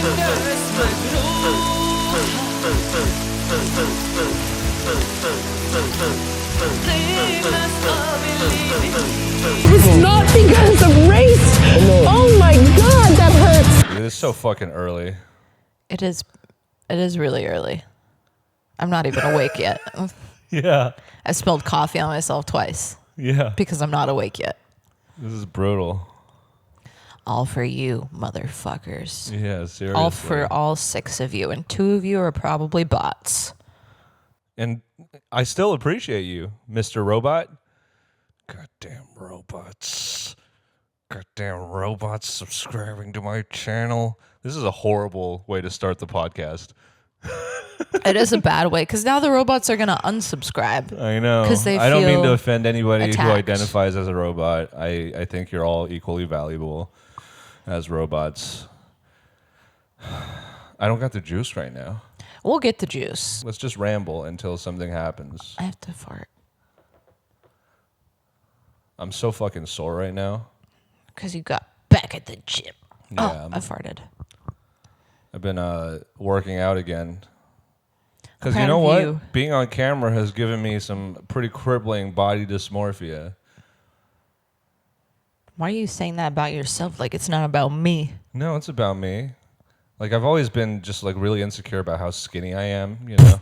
It's not because of race. Oh my God, that hurts. Dude, it's so fucking early. It is really early. I'm not even awake yet. Yeah. I spilled coffee on myself twice Yeah. because I'm not awake yet. This is brutal. All for you, motherfuckers. Yeah, seriously. All for all 6 of you, and 2 of you are probably bots. And I still appreciate you, Mr. Robot. Goddamn robots. Goddamn robots subscribing to my channel. This is a horrible way to start the podcast. It is a bad way, because now the robots are going to unsubscribe. I know. I don't mean to offend anybody who identifies as a robot. I think you're all equally valuable as robots. I don't got the juice right now. We'll get the juice. Let's just ramble until something happens. I have to fart. I'm so fucking sore right now. Because you got back at the gym. Yeah, Oh, I farted. I've been working out again. Because I'm you know proud what? of you. Being on camera has given me some pretty crippling body dysmorphia. Why are you saying that about yourself like it's not about me? No, it's about me. Like, I've always been just, like, really insecure about how skinny I am, you know?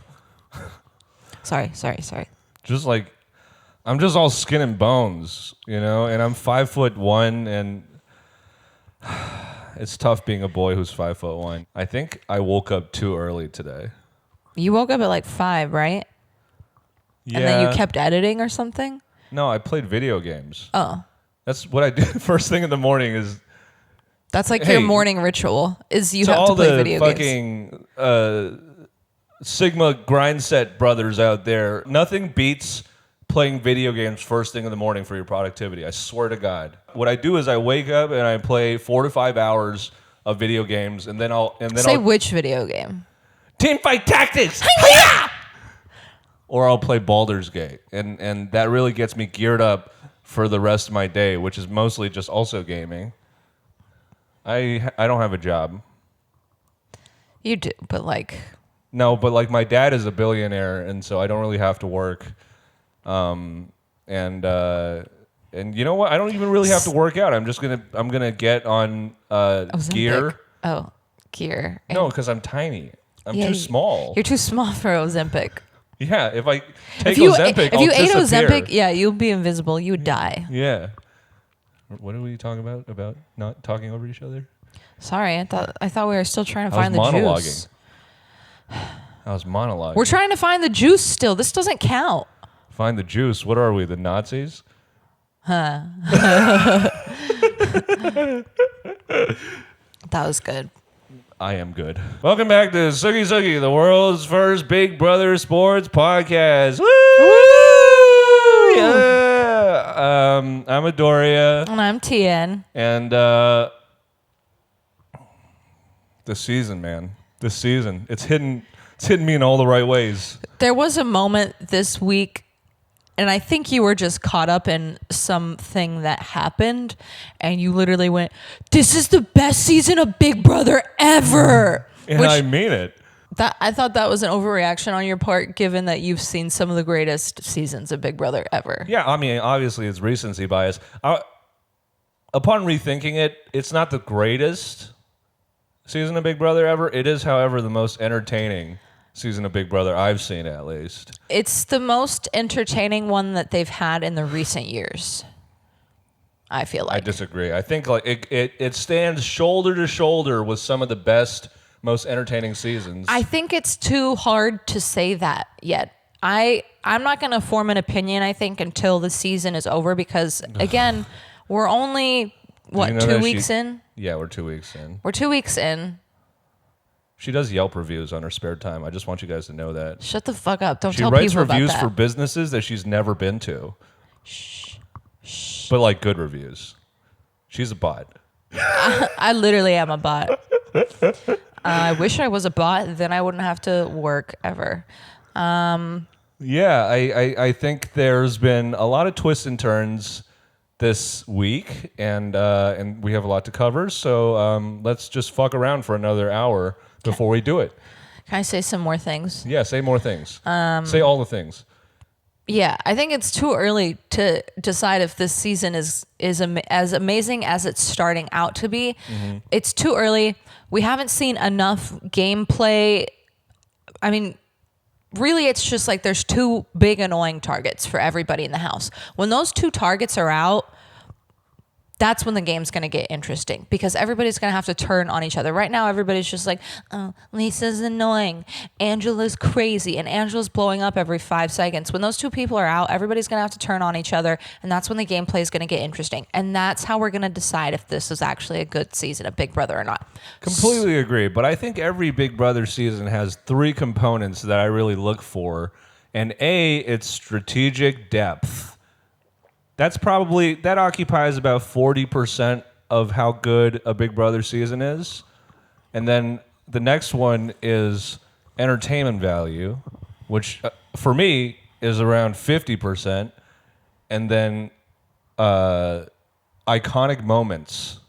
Sorry. Just, like, I'm just all skin and bones, you know? And I'm 5'1", and it's tough being a boy who's 5'1". I think I woke up too early today. You woke up at like 5, right? Yeah. And then you kept editing or something? No, I played video games. Oh. That's what I do first thing in the morning is... That's like Hey, your morning ritual, is you to have all to play the video games. fucking Sigma grind set brothers out there, nothing beats playing video games first thing in the morning for your productivity. I swear to God. What I do is I wake up and I play 4 to 5 hours of video games, and then I'll Say which video game? Teamfight Tactics. Or I'll play Baldur's Gate, and that really gets me geared up for the rest of my day, which is mostly just also gaming. I don't have a job. You do, but like... No, but like my dad is a billionaire, and so I don't really have to work. And you know what? I don't even really have to work out. I'm gonna get on gear. Oh, gear. No, because I'm tiny. I'm too small. You're too small for Ozempic. Yeah, if I take Ozempic, Ozempic, if you ate disappear. Ozempic, yeah, you'll be invisible. You would die. Yeah. What are we talking about? About not talking over each other? Sorry, I thought we were still trying to find the juice. I was monologuing. We're trying to find the juice still. This doesn't count. Find the juice. What are we, the Nazis? Huh. That was good. I am good. Welcome back to Sooki Sooki, the world's first Big Brother sports podcast. Woo! Yeah! I'm Adouria. And I'm Tian. And the season, man. This season. It's hitting me in all the right ways. There was a moment this week, and I think you were just caught up in something that happened, and you literally went, "This is the best season of Big Brother ever." And I mean it. I thought that was an overreaction on your part, given that you've seen some of the greatest seasons of Big Brother ever. Yeah, I mean, obviously it's recency bias. Upon rethinking it, it's not the greatest season of Big Brother ever. It is, however, the most entertaining season of Big Brother I've seen, at least. It's the most entertaining one that they've had in the recent years, I feel like. I disagree. I think like it stands shoulder to shoulder with some of the best, most entertaining seasons. I think it's too hard to say that yet. I'm not going to form an opinion, I think, until the season is over, because, again, we're only, 2 weeks in? Yeah, we're 2 weeks in. We're 2 weeks in. She does Yelp reviews on her spare time. I just want you guys to know that. Shut the fuck up. Don't she tell writes people about that. reviews for businesses that she's never been to. Shh. But like good reviews. She's a bot. I literally am a bot. I wish I was a bot. Then I wouldn't have to work ever. Yeah, I think there's been a lot of twists and turns this week, and we have a lot to cover. So let's just fuck around for another hour before we do it. Can I say some more things? Yeah, say more things. Say all the things. Yeah, I think it's too early to decide if this season is as amazing as it's starting out to be. Mm-hmm. It's too early. We haven't seen enough gameplay. I mean, really, it's just like there's two big annoying targets for everybody in the house. When those two targets are out, that's when the game's going to get interesting because everybody's going to have to turn on each other. Right now, everybody's just like, oh, Lisa's annoying. Angela's crazy. And Angela's blowing up every 5 seconds. When those two people are out, everybody's going to have to turn on each other. And that's when the gameplay is going to get interesting. And that's how we're going to decide if this is actually a good season of Big Brother or not. Completely agree. But I think every Big Brother season has 3 components that I really look for. And A, it's strategic depth. That occupies about 40% of how good a Big Brother season is. And then the next one is entertainment value, which for me is around 50%. And then iconic moments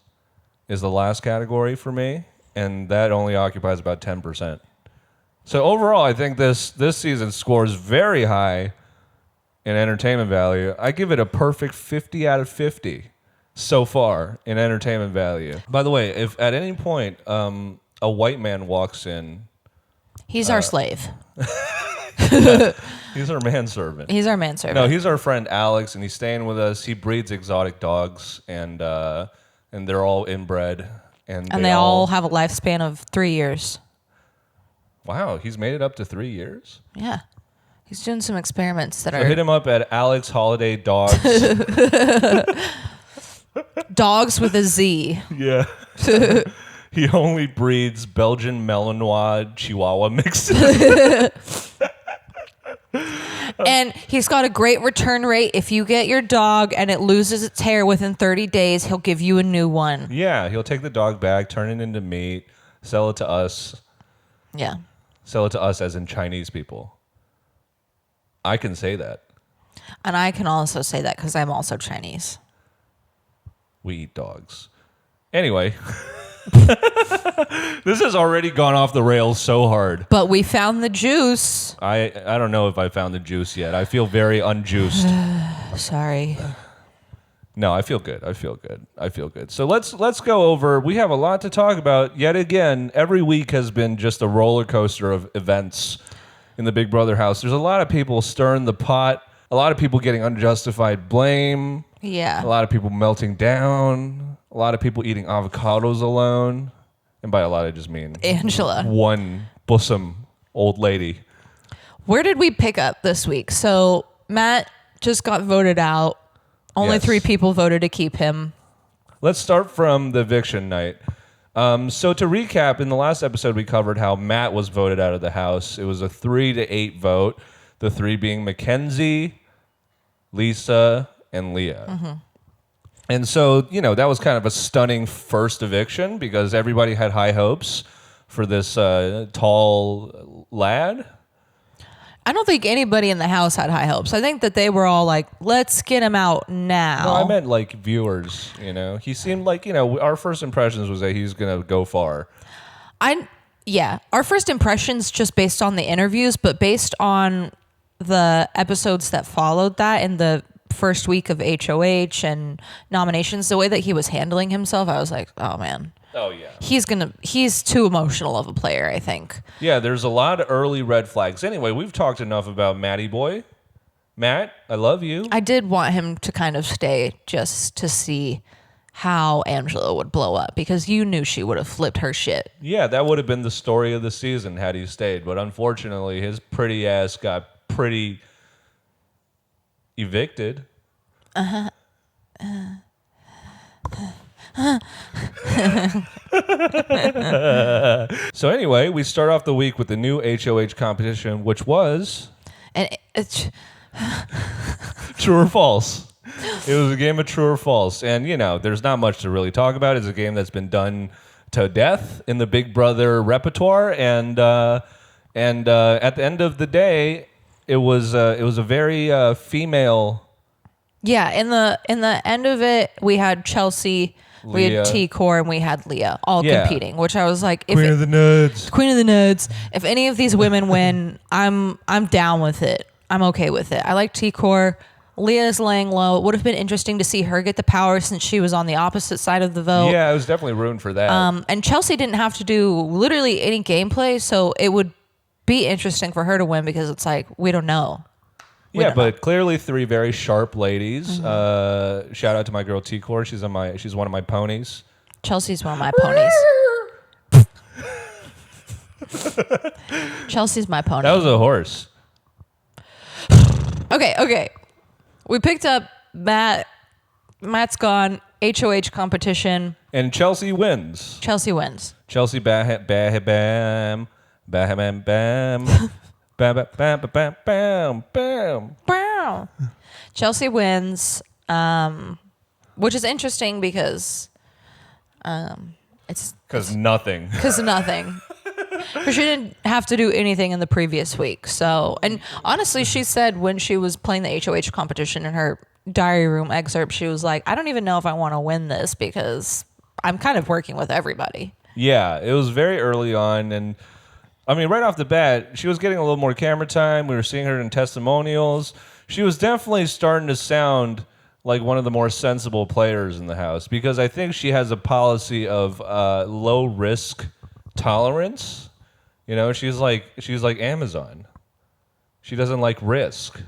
is the last category for me. And that only occupies about 10%. So overall, I think this season scores very high in entertainment value. I give it a perfect 50 out of 50 so far in entertainment value. By the way, if at any point a white man walks in... He's our slave. He's our manservant. He's our manservant. No, he's our friend Alex, and he's staying with us. He breeds exotic dogs, and they're all inbred. And they all have a lifespan of 3 years. Wow, he's made it up to 3 years? Yeah. He's doing some experiments that So are... hit him up at Alex Holiday Dogs. Dogs with a Z. Yeah. He only breeds Belgian Malinois Chihuahua mixes. And he's got a great return rate. If you get your dog and it loses its hair within 30 days, he'll give you a new one. Yeah, he'll take the dog back, turn it into meat, sell it to us. Yeah. Sell it to us as in Chinese people. I can say that. And I can also say that because I'm also Chinese. We eat dogs. Anyway, this has already gone off the rails so hard. But we found the juice. I don't know if I found the juice yet. I feel very unjuiced. Sorry. No, I feel good. So let's go over. We have a lot to talk about. Yet again, every week has been just a roller coaster of events in the Big Brother house. There's a lot of people stirring the pot, a lot of people getting unjustified blame, Yeah. a lot of people melting down, a lot of people eating avocados alone. And by a lot, I just mean Angela. one bosom old lady. Where did we pick up this week? So Matt just got voted out. Only Yes. 3 people voted to keep him. Let's start from the eviction night. So to recap, in the last episode, we covered how Matt was voted out of the house. It was a 3-8 vote, the 3 being Mackenzie, Lisa, and Leah. Mm-hmm. And so, that was kind of a stunning first eviction because everybody had high hopes for this tall lad. I don't think anybody in the house had high hopes. I think that they were all like, let's get him out now. No, I meant like viewers, He seemed like, our first impressions was that he's going to go far. Our first impressions just based on the interviews, but based on the episodes that followed that in the first week of HOH and nominations, the way that he was handling himself, I was like, oh man. Oh, yeah. He's too emotional of a player, I think. Yeah, there's a lot of early red flags. Anyway, we've talked enough about Matty Boy. Matt, I love you. I did want him to kind of stay just to see how Angela would blow up because you knew she would have flipped her shit. Yeah, that would have been the story of the season had he stayed. But unfortunately, his pretty ass got pretty evicted. So anyway, we start off the week with the new HOH competition, which was And it's true or false. It was a game of true or false. And, there's not much to really talk about. It's a game that's been done to death in the Big Brother repertoire. And at the end of the day, it was a very female Yeah, in the end of it, we had Chelsea, we Leah. had T-Core, and we had Leah all Yeah. competing, which I was like, Queen of the Nudes. Queen of the Nudes. If any of these women win, I'm down with it. I'm okay with it. I like T-Core. Leah's laying low. It would have been interesting to see her get the power since she was on the opposite side of the vote. Yeah, I was definitely rooting for that. And Chelsea didn't have to do literally any gameplay, so it would be interesting for her to win because it's like, we don't know. Yeah, but clearly 3 very sharp ladies. Shout out to my girl T-Core. She's one of my ponies. Chelsea's one of my ponies. Chelsea's my pony. That was a horse. Okay. We picked up Matt. Matt's gone. HOH competition. And Chelsea wins. Chelsea wins. Chelsea bam bam bam bam bam bam bam bam bam bam. Wow. Chelsea wins, which is interesting because it's Because nothing. because nothing. Because she didn't have to do anything in the previous week. So, and honestly, she said when she was playing the HOH competition in her diary room excerpt, she was like, I don't even know if I want to win this because I'm kind of working with everybody. Yeah, it was very early on, and I mean, right off the bat, she was getting a little more camera time. We were seeing her in testimonials. She was definitely starting to sound like one of the more sensible players in the house because I think she has a policy of low risk tolerance. You know, she's like Amazon. She doesn't like risk.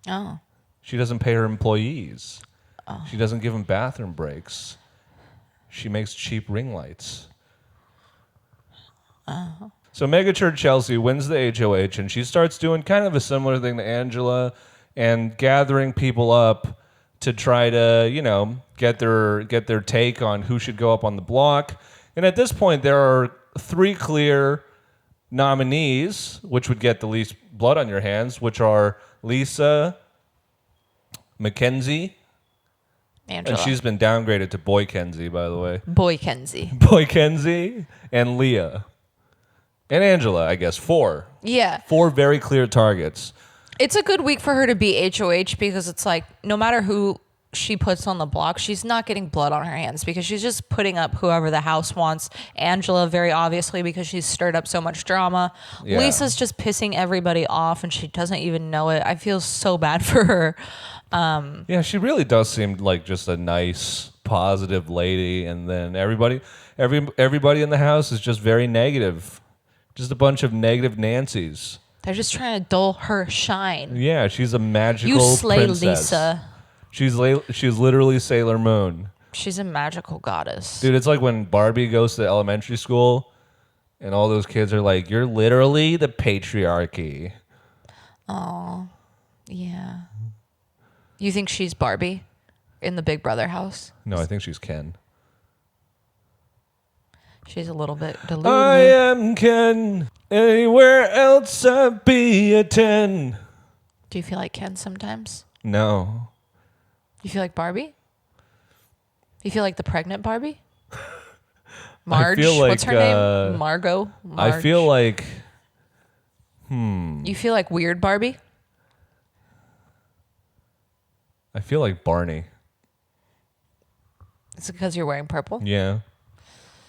Oh. She doesn't pay her employees. She doesn't give them bathroom breaks. She makes cheap ring lights. So Megaturd Chelsea wins the HOH, and she starts doing kind of a similar thing to Angela and gathering people up to try to, you know, get their take on who should go up on the block. And at this point, there are 3 clear nominees, which would get the least blood on your hands, which are Lisa, Mackenzie, Angela. and she's been downgraded to Boy Kenzie, by the way. Boy Kenzie. Boy Kenzie and Leah. And Angela, I guess. 4. Yeah. 4 very clear targets. It's a good week for her to be HOH because it's like no matter who she puts on the block, she's not getting blood on her hands because she's just putting up whoever the house wants. Angela, very obviously, because she's stirred up so much drama. Yeah. Lisa's just pissing everybody off and she doesn't even know it. I feel so bad for her. Yeah, she really does seem like just a nice, positive lady. And then everybody in the house is just very negative. Just a bunch of negative Nancys. They're just trying to dull her shine. Yeah, she's a magical You slay princess. Lisa. She's literally Sailor Moon. She's a magical goddess. Dude, it's like when Barbie goes to elementary school and all those kids are like, you're literally the patriarchy. Oh, yeah. You think she's Barbie in the Big Brother house? No, I think she's Ken. She's a little bit deluded. I am Ken. Anywhere else I'd be a 10. Do you feel like Ken sometimes? No. You feel like Barbie? You feel like the pregnant Barbie? Marge? I feel like, what's her name? Margot? Marge. I feel like... You feel like weird Barbie? I feel like Barney. Is it because you're wearing purple? Yeah.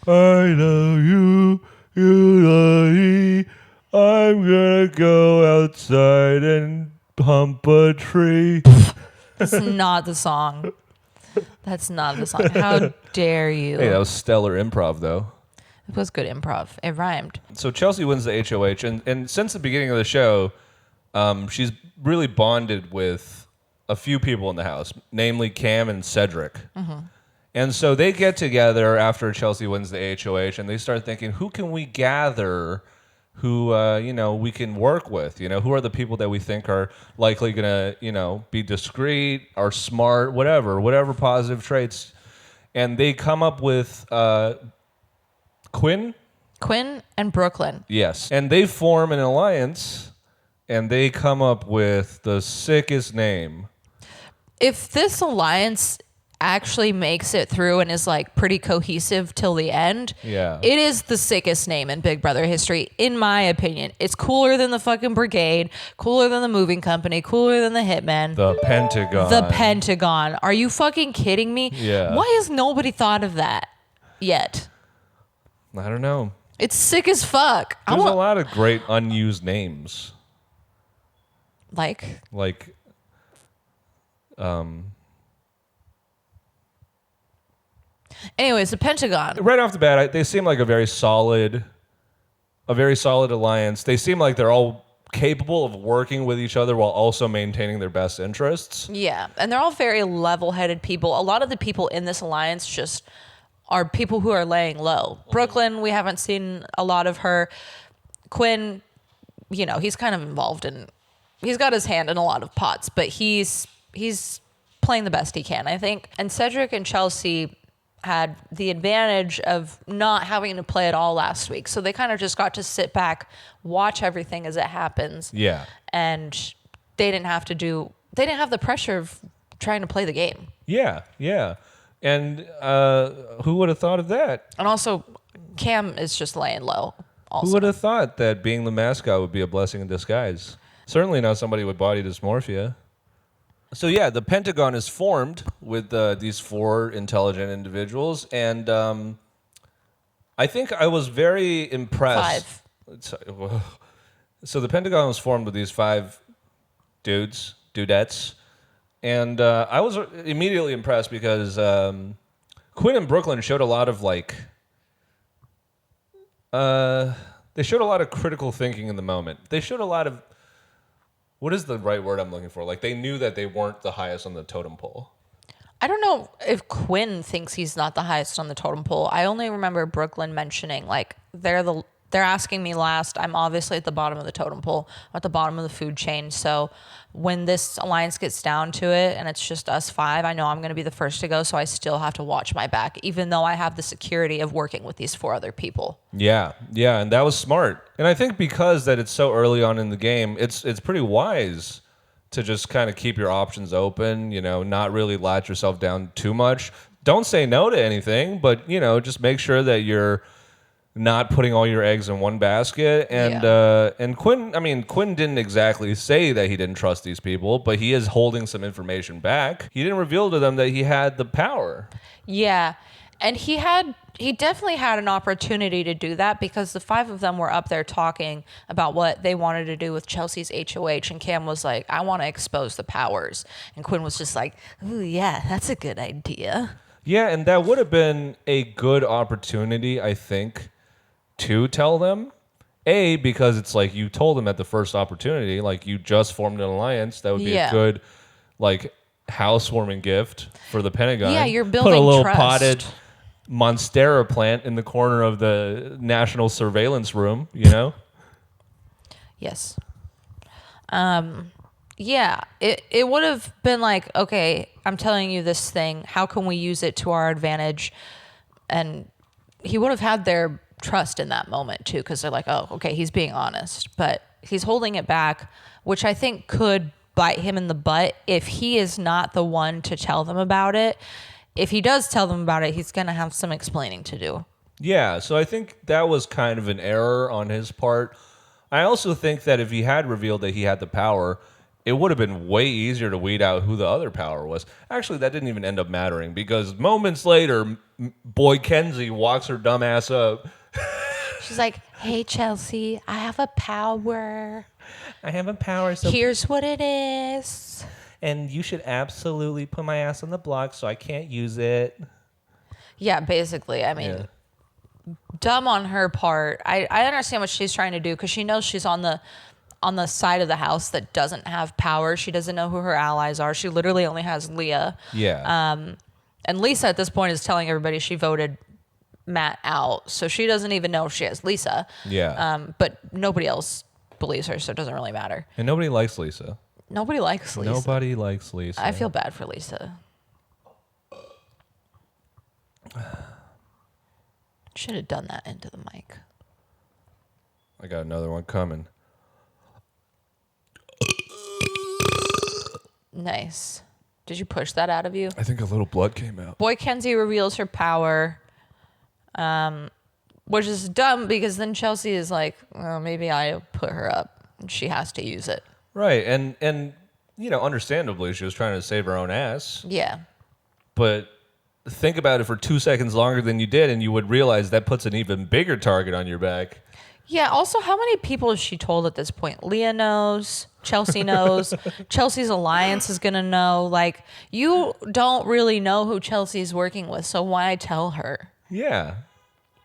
I know you know me. I'm gonna go outside and hump a tree. That's not the song. That's not the song. How dare you? Hey, that was stellar improv, though. It was good improv. It rhymed. So Chelsea wins the HOH, and since the beginning of the show, she's really bonded with a few people in the house, namely Cam and Cedric. Mm-hmm. And so they get together after Chelsea wins the HOH, and they start thinking, who can we gather who, we can work with? You know, who are the people that we think are likely going to, be discreet, are smart, whatever positive traits. And they come up with Quinn and Brooklyn. Yes. And they form an alliance, and they come up with the sickest name. If this alliance actually makes it through and is like pretty cohesive till the end, it is the sickest name in Big Brother history, in my opinion. It's cooler than the fucking Brigade, cooler than the Moving Company, cooler than the Hitmen. The Pentagon. The Pentagon. Are you fucking kidding me? Yeah. Why has nobody thought of that yet? I don't know. It's sick as fuck. There's a lot of great unused names. Like, anyways, the Pentagon. Right off the bat, they seem like a very solid alliance. They seem like they're all capable of working with each other while also maintaining their best interests. Yeah, and they're all very level-headed people. A lot of the people in this alliance just are people who are laying low. Brooklyn, we haven't seen a lot of her. Quinn, you know, he's kind of involved in, he's got his hand in a lot of pots, but he's playing the best he can, I think. And Cedric and Chelsea had the advantage of not having to play it all last week. So they kind of just got to sit back, watch everything as it happens. Yeah. And they didn't have the pressure of trying to play the game. Yeah, yeah. And who would have thought of that? And also, Cam is just laying low. Also. Who would have thought that being the mascot would be a blessing in disguise? Certainly not somebody with body dysmorphia. So yeah, the Pentagon is formed with these 4 intelligent individuals, and I think I was very impressed. 5. So the Pentagon was formed with these 5 dudettes, and I was immediately impressed because Quinn and Brooklyn showed a lot of they showed a lot of critical thinking in the moment. They showed a lot of, what is the right word I'm looking for? Like, they knew that they weren't the highest on the totem pole. I don't know if Quinn thinks he's not the highest on the totem pole. I only remember Brooklyn mentioning, like, they're asking me last. I'm obviously at the bottom of the totem pole, at the bottom of the food chain. So when this alliance gets down to it and it's just us 5, I know I'm going to be the first to go. So I still have to watch my back, even though I have the security of working with these 4 other people. Yeah, yeah, and that was smart. And I think because that it's so early on in the game, it's pretty wise to just kind of keep your options open, you know, not really latch yourself down too much. Don't say no to anything, but, you know, just make sure that you're not putting all your eggs in one basket. And Quinn didn't exactly say that he didn't trust these people, but he is holding some information back. He didn't reveal to them that he had the power. Yeah. And he definitely had an opportunity to do that because the 5 of them were up there talking about what they wanted to do with Chelsea's HOH. And Cam was like, I want to expose the powers. And Quinn was just like, ooh, yeah, that's a good idea. Yeah, and that would have been a good opportunity, I think, to tell them. A, because it's like you told them at the first opportunity, like you just formed an alliance. That would be a good, like, housewarming gift for the Pentagon. Yeah, you're building Put a little trust. Potted Monstera plant in the corner of the national surveillance room, you know? Yes. Yeah, it would have been like, okay, I'm telling you this thing. How can we use it to our advantage? And he would have had their trust in that moment too, because they're like, oh, okay, he's being honest. But he's holding it back, which I think could bite him in the butt if he is not the one to tell them about it. If he does tell them about it, he's going to have some explaining to do. Yeah, so I think that was kind of an error on his part. I also think that if he had revealed that he had the power, it would have been way easier to weed out who the other power was. Actually, that didn't even end up mattering because moments later, Boy Kenzie walks her dumb ass up. She's like, hey, Chelsea, I have a power. I have a power. So here's what it is. And you should absolutely put my ass on the block so I can't use it. Yeah, basically. I mean, dumb on her part. I understand what she's trying to do because she knows she's on the side of the house that doesn't have power. She doesn't know who her allies are. She literally only has Leah. Yeah. And Lisa at this point is telling everybody she voted Matt out. So she doesn't even know if she has Lisa. Yeah. But nobody else believes her, so it doesn't really matter. And nobody likes Lisa. Nobody likes Lisa. Nobody likes Lisa. I feel bad for Lisa. Should have done that into the mic. I got another one coming. Nice. Did you push that out of you? I think a little blood came out. Boy Kenzie reveals her power, which is dumb because then Chelsea is like, well, maybe I put her up. And she has to use it. Right, and understandably, she was trying to save her own ass. Yeah. But think about it for 2 seconds longer than you did, and you would realize that puts an even bigger target on your back. Yeah, also, how many people has she told at this point? Leah knows. Chelsea knows. Chelsea's alliance is going to know. Like, you don't really know who Chelsea's working with, so why tell her? Yeah.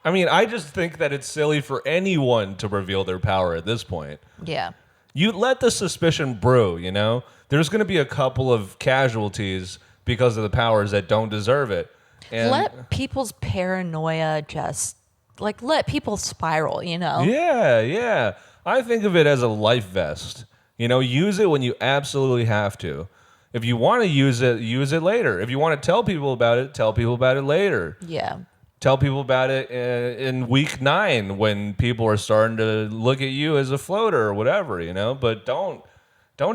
I mean, I just think that it's silly for anyone to reveal their power at this point. Yeah. You let the suspicion brew, There's going to be a couple of casualties because of the powers that don't deserve it. And let people's paranoia just, let people spiral, Yeah. I think of it as a life vest. Use it when you absolutely have to. If you want to use it later. If you want to tell people about it later. Yeah. Tell people about it in week 9 when people are starting to look at you as a floater or whatever, But don't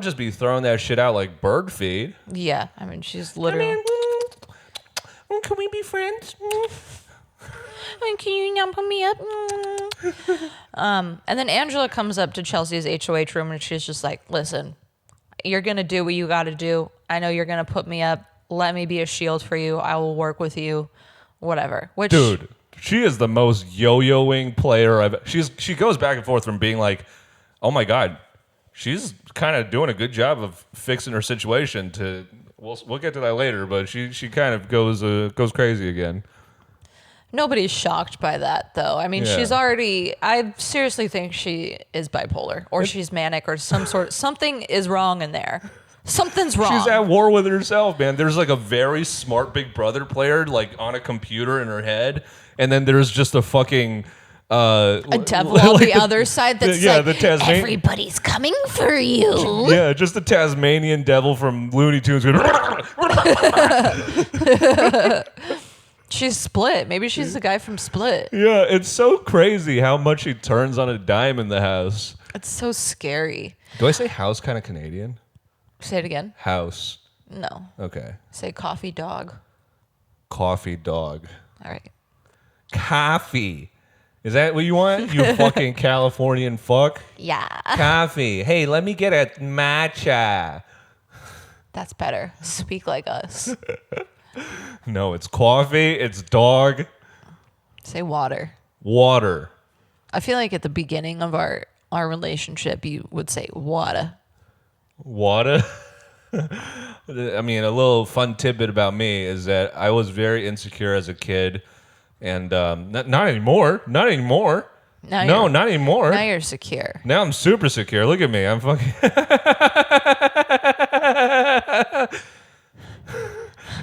just be throwing that shit out like bird feed. Yeah, I mean, she's literally. Can we be friends? Can you not put me up? And then Angela comes up to Chelsea's HOH room and she's just like, listen, you're going to do what you got to do. I know you're going to put me up. Let me be a shield for you. I will work with you. Whatever. Which, dude, she is the most yo-yoing player she goes back and forth from being like, oh my God, she's kind of doing a good job of fixing her situation to, we'll get to that later, but she kind of goes crazy again. Nobody's shocked by that, though. I mean, she's already... I seriously think she is bipolar, or she's manic, or something is wrong in there. Something's wrong. She's at war with herself, man. There's like a very smart Big Brother player, like on a computer in her head, and then there's just a fucking... a devil on the other side that's the everybody's coming for you. Yeah, just the Tasmanian devil from Looney Tunes. She's Split. Maybe she's the guy from Split. Yeah, it's so crazy how much he turns on a dime in the house. It's so scary. Do I say house kind of Canadian? Say it again. House. No. Okay. Say coffee dog. Coffee dog. All right. Coffee. Is that what you want? You fucking Californian fuck? Yeah. Coffee. Hey, let me get a matcha. That's better. Speak like us. No, it's coffee. It's dog. Say water. Water. I feel like at the beginning of our relationship, you would say water. Water? I mean, a little fun tidbit about me is that I was very insecure as a kid. And not anymore. Not anymore. No, not anymore. Now you're secure. Now I'm super secure. Look at me. I'm fucking...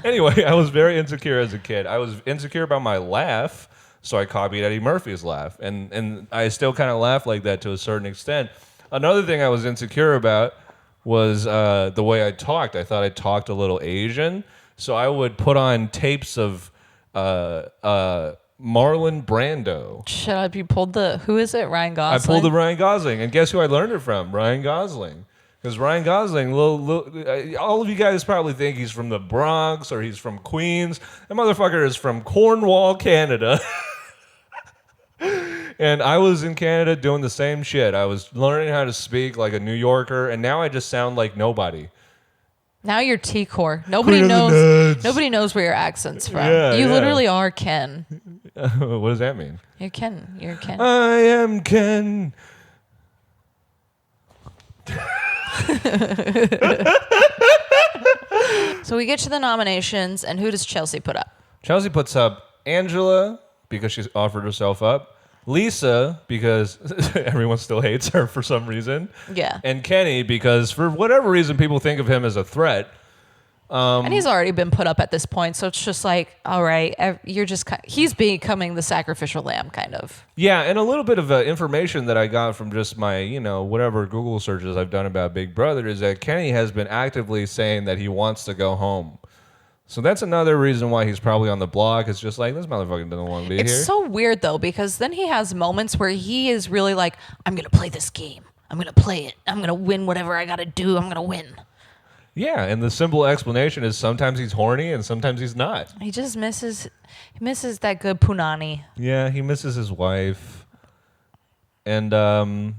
Anyway, I was very insecure as a kid. I was insecure about my laugh, so I copied Eddie Murphy's laugh. And I still kind of laugh like that to a certain extent. Another thing I was insecure about was the way I talked. I thought I talked a little Asian. So I would put on tapes of Marlon Brando. Shut up. You pulled who is it? Ryan Gosling? I pulled the Ryan Gosling. And guess who I learned it from? Ryan Gosling. Because Ryan Gosling, all of you guys probably think he's from the Bronx or he's from Queens. That motherfucker is from Cornwall, Canada. And I was in Canada doing the same shit. I was learning how to speak like a New Yorker, and now I just sound like nobody. Now you're T-core. Nobody knows where your accent's from. Yeah, you literally are Ken. What does that mean? You're Ken. You're Ken. I am Ken. So we get to the nominations, and who does Chelsea put up? Chelsea puts up Angela because she's offered herself up. Lisa, because everyone still hates her for some reason. Yeah. And Kenny, because for whatever reason, people think of him as a threat. And he's already been put up at this point, so it's just like, all right, he's becoming the sacrificial lamb, kind of. Yeah, and a little bit of information that I got from just my, whatever Google searches I've done about Big Brother is that Kenny has been actively saying that he wants to go home. So that's another reason why he's probably on the block. It's just like, this motherfucker doesn't want to be here. It's so weird, though, because then he has moments where he is really like, I'm going to play this game. I'm going to play it. I'm going to win whatever I got to do. I'm going to win. Yeah, and the simple explanation is sometimes he's horny and sometimes he's not. He just misses that good punani. Yeah, he misses his wife. And don't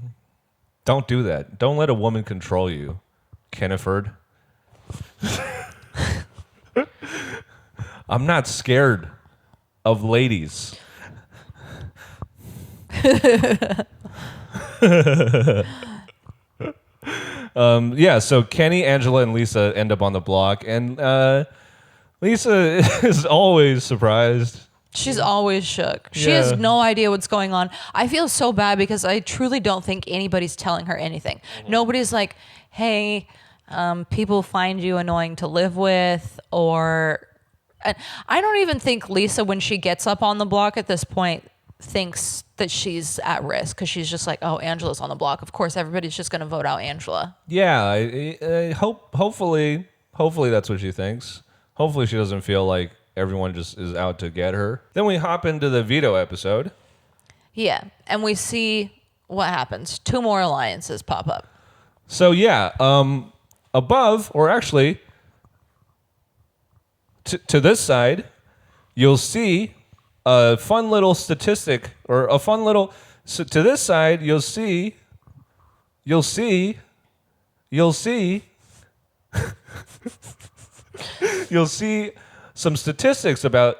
do that. Don't let a woman control you, Kenneford. I'm not scared of ladies. So Kenny, Angela, and Lisa end up on the block, and Lisa is always surprised. She's always shook. She has no idea what's going on. I feel so bad because I truly don't think anybody's telling her anything. Nobody's like, hey, people find you annoying to live with, or I don't even think Lisa, when she gets up on the block at this point, thinks that she's at risk, because she's just like, oh, Angela's on the block. Of course, everybody's just going to vote out Angela. Yeah, hopefully that's what she thinks. Hopefully she doesn't feel like everyone just is out to get her. Then we hop into the veto episode. Yeah, and we see what happens. 2 more alliances pop up. So yeah, above, or actually to this side, you'll see a fun little statistic, or a fun little. So to this side, you'll see some statistics about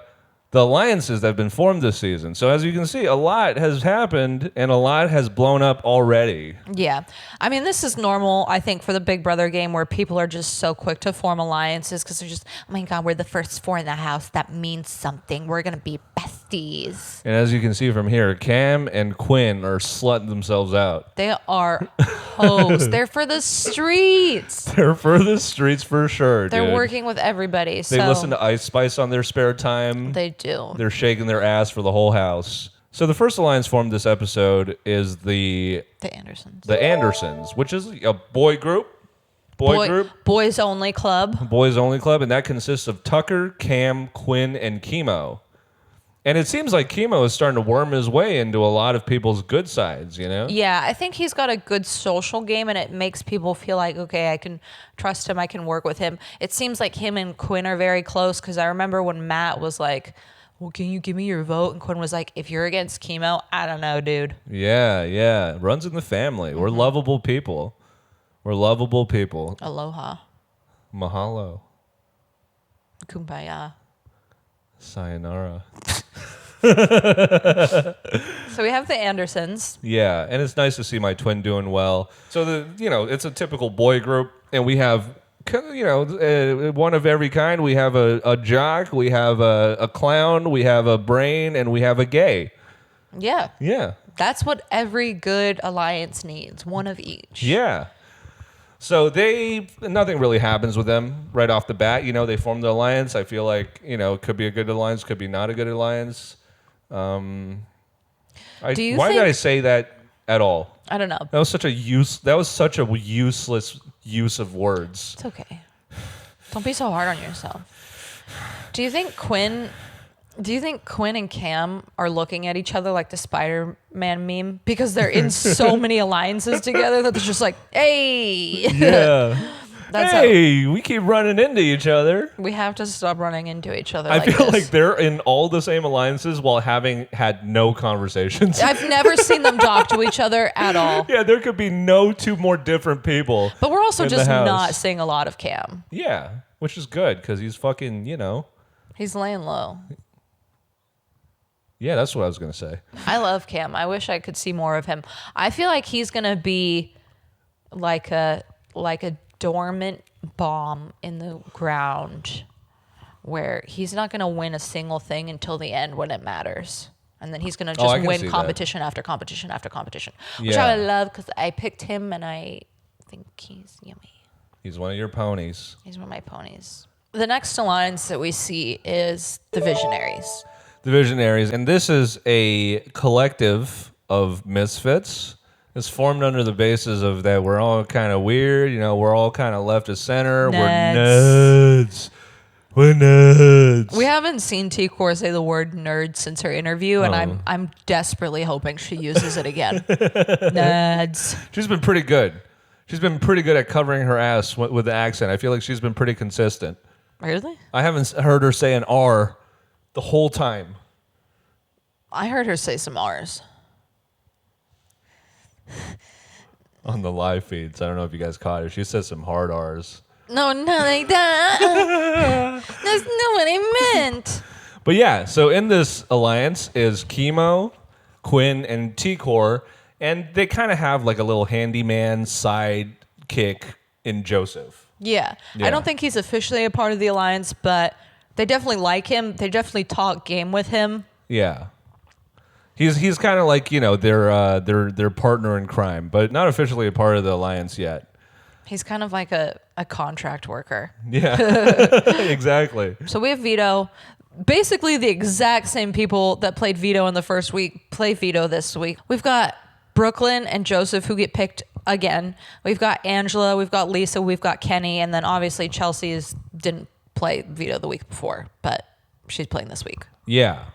the alliances that have been formed this season. So as you can see, a lot has happened and a lot has blown up already. Yeah. I mean, this is normal, I think, for the Big Brother game, where people are just so quick to form alliances because they're just, oh my God, we're the first 4 in the house. That means something. We're going to be besties. And as you can see from here, Cam and Quinn are slutting themselves out. They are hoes. They're for the streets. They're for the streets for sure, They're dude. working with everybody. They So listen to Ice Spice on their spare time. they do. They're shaking their ass for the whole house. So the first alliance formed this episode is the Andersons. Andersons, which is a boy group. Boys only club. Boys only club, and that consists of Tucker, Cam, Quinn, and Chemo. And it seems like Chemo is starting to worm his way into a lot of people's good sides, you know? Yeah, I think he's got a good social game, and it makes people feel like, okay, I can trust him, I can work with him. It seems like him and Quinn are very close, because I remember when Matt was like, well, can you give me your vote? And Quinn was like, if you're against Chemo, I don't know, dude. Yeah. Runs in the family. We're lovable people. Aloha. Mahalo. Kumbaya. Sayonara. So we have the Andersons. Yeah, and it's nice to see my twin doing well. So it's a typical boy group, and we have one of every kind. We have a jock, we have a clown, we have a brain, and we have a gay. Yeah. That's what every good alliance needs. One of each. Yeah. So nothing really happens with them right off the bat. They form the alliance. I feel like, it could be a good alliance, could be not a good alliance. Why did I say that at all? I don't know. That was such a useless use of words. It's okay. Don't be so hard on yourself. Do you think Quinn and Cam are looking at each other like the Spider-Man meme? Because they're in so many alliances together that they're just like, hey. Yeah. We keep running into each other. We have to stop running into each other. I feel like they're in all the same alliances while having had no conversations. I've never seen them talk to each other at all. Yeah, there could be no 2 more different people. But we're also just not seeing a lot of Cam. Yeah, which is good because he's fucking, He's laying low. Yeah, that's what I was going to say. I love Cam. I wish I could see more of him. I feel like he's going to be like a dormant bomb in the ground where he's not going to win a single thing until the end when it matters. And then he's going to just win competition after competition after competition, which I love because I picked him and I think he's yummy. He's one of your ponies. He's one of my ponies. The next alliance that we see is the Visionaries. The Visionaries, and this is a collective of misfits. It's formed under the basis of that we're all kind of weird, we're all kind of left of center. Nerds. We're nerds. We haven't seen T-Core say the word nerd since her interview, and I'm desperately hoping she uses it again. Nerds. She's been pretty good. She's been pretty good at covering her ass with the accent. I feel like she's been pretty consistent. Really? I haven't heard her say an R the whole time. I heard her say some R's. On the live feeds. I don't know if you guys caught it. She says some hard R's. No, not like that. That's not what I meant. But yeah, so in this alliance is Chemo, Quinn, and T-Core, and they kind of have like a little handyman sidekick in Joseph. Yeah. Yeah. I don't think he's officially a part of the alliance, but they definitely like him. They definitely talk game with him. Yeah. He's kind of like, their partner in crime, but not officially a part of the alliance yet. He's kind of like a contract worker. Yeah, exactly. So we have Vito. Basically the exact same people that played Vito in the first week play Vito this week. We've got Brooklyn and Joseph who get picked again. We've got Angela, we've got Lisa, we've got Kenny, and then obviously Chelsea's didn't play Vito the week before, but she's playing this week. Yeah.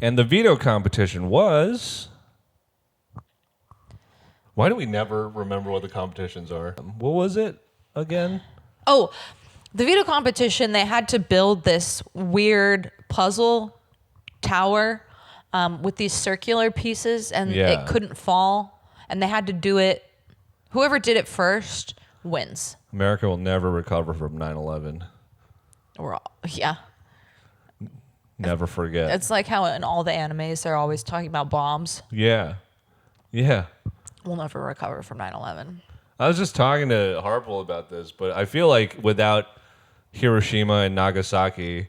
And the veto competition was... Why do we never remember what the competitions are? What was it again? Oh, the veto competition, they had to build this weird puzzle tower with these circular pieces, and it couldn't fall. And they had to do it. Whoever did it first wins. America will never recover from 9/11. Yeah. Never forget. It's like how in all the animes, they're always talking about bombs. Yeah. Yeah. We'll never recover from 9/11. I was just talking to Harple about this, but I feel like without Hiroshima and Nagasaki,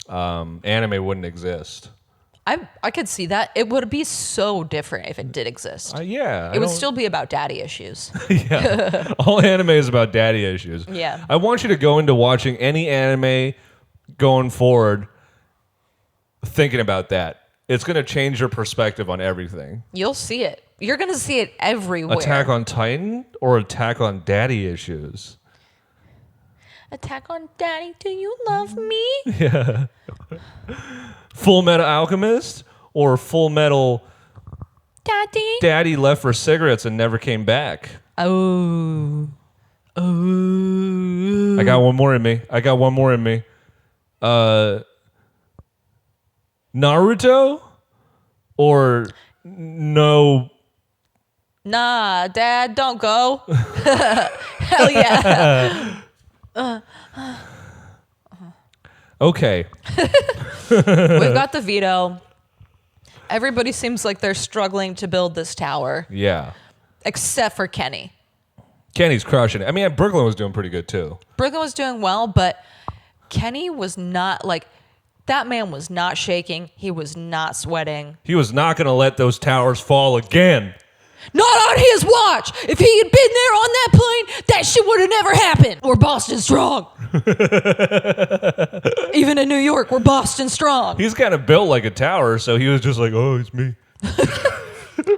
anime wouldn't exist. I could see that. It would be so different if it did exist. Yeah. It would still be about daddy issues. Yeah. All anime is about daddy issues. Yeah. I want you to go into watching any anime going forward thinking about that. It's going to change your perspective on everything. You'll see it. You're going to see it everywhere. Attack on Titan or Attack on Daddy issues? Attack on Daddy, do you love me? Yeah. Full Metal Alchemist or Full Metal Daddy left for cigarettes and never came back? Oh. I got one more in me. Naruto or no? Nah, Dad, don't go. Hell yeah. Okay. We've got the veto. Everybody seems like they're struggling to build this tower. Yeah. Except for Kenny. Kenny's crushing it. I mean, Brooklyn was doing pretty good too. Brooklyn was doing well, but Kenny was not like... That man was not shaking. He was not sweating. He was not going to let those towers fall again. Not on his watch. If he had been there on that plane, that shit would have never happened. We're Boston strong. Even in New York, we're Boston strong. He's kind of built like a tower, so he was just like, oh, it's me.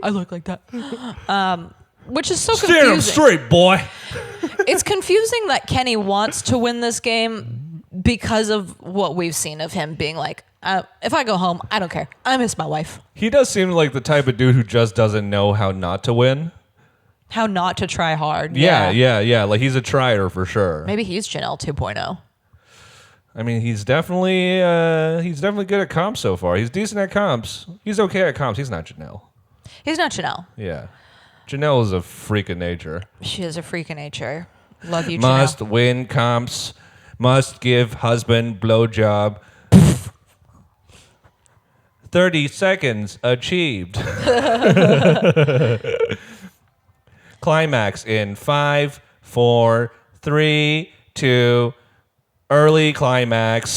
I look like that. Which is so Stand confusing. him straight, boy. It's confusing that Kenny wants to win this game because of what we've seen of him being like, if I go home, I don't care. I miss my wife. He does seem like the type of dude who just doesn't know how not to win. How not to try hard. Yeah. Like he's a trier for sure. Maybe he's Janelle 2.0. I mean, he's definitely good at comps so far. He's decent at comps. He's okay at comps. He's not Janelle. He's not Janelle. Yeah. Janelle is a freak of nature. She is a freak of nature. Love you, Janelle. Must win comps. Must give husband blowjob. 30 seconds achieved. Climax in 5, 4, 3, 2. Early climax.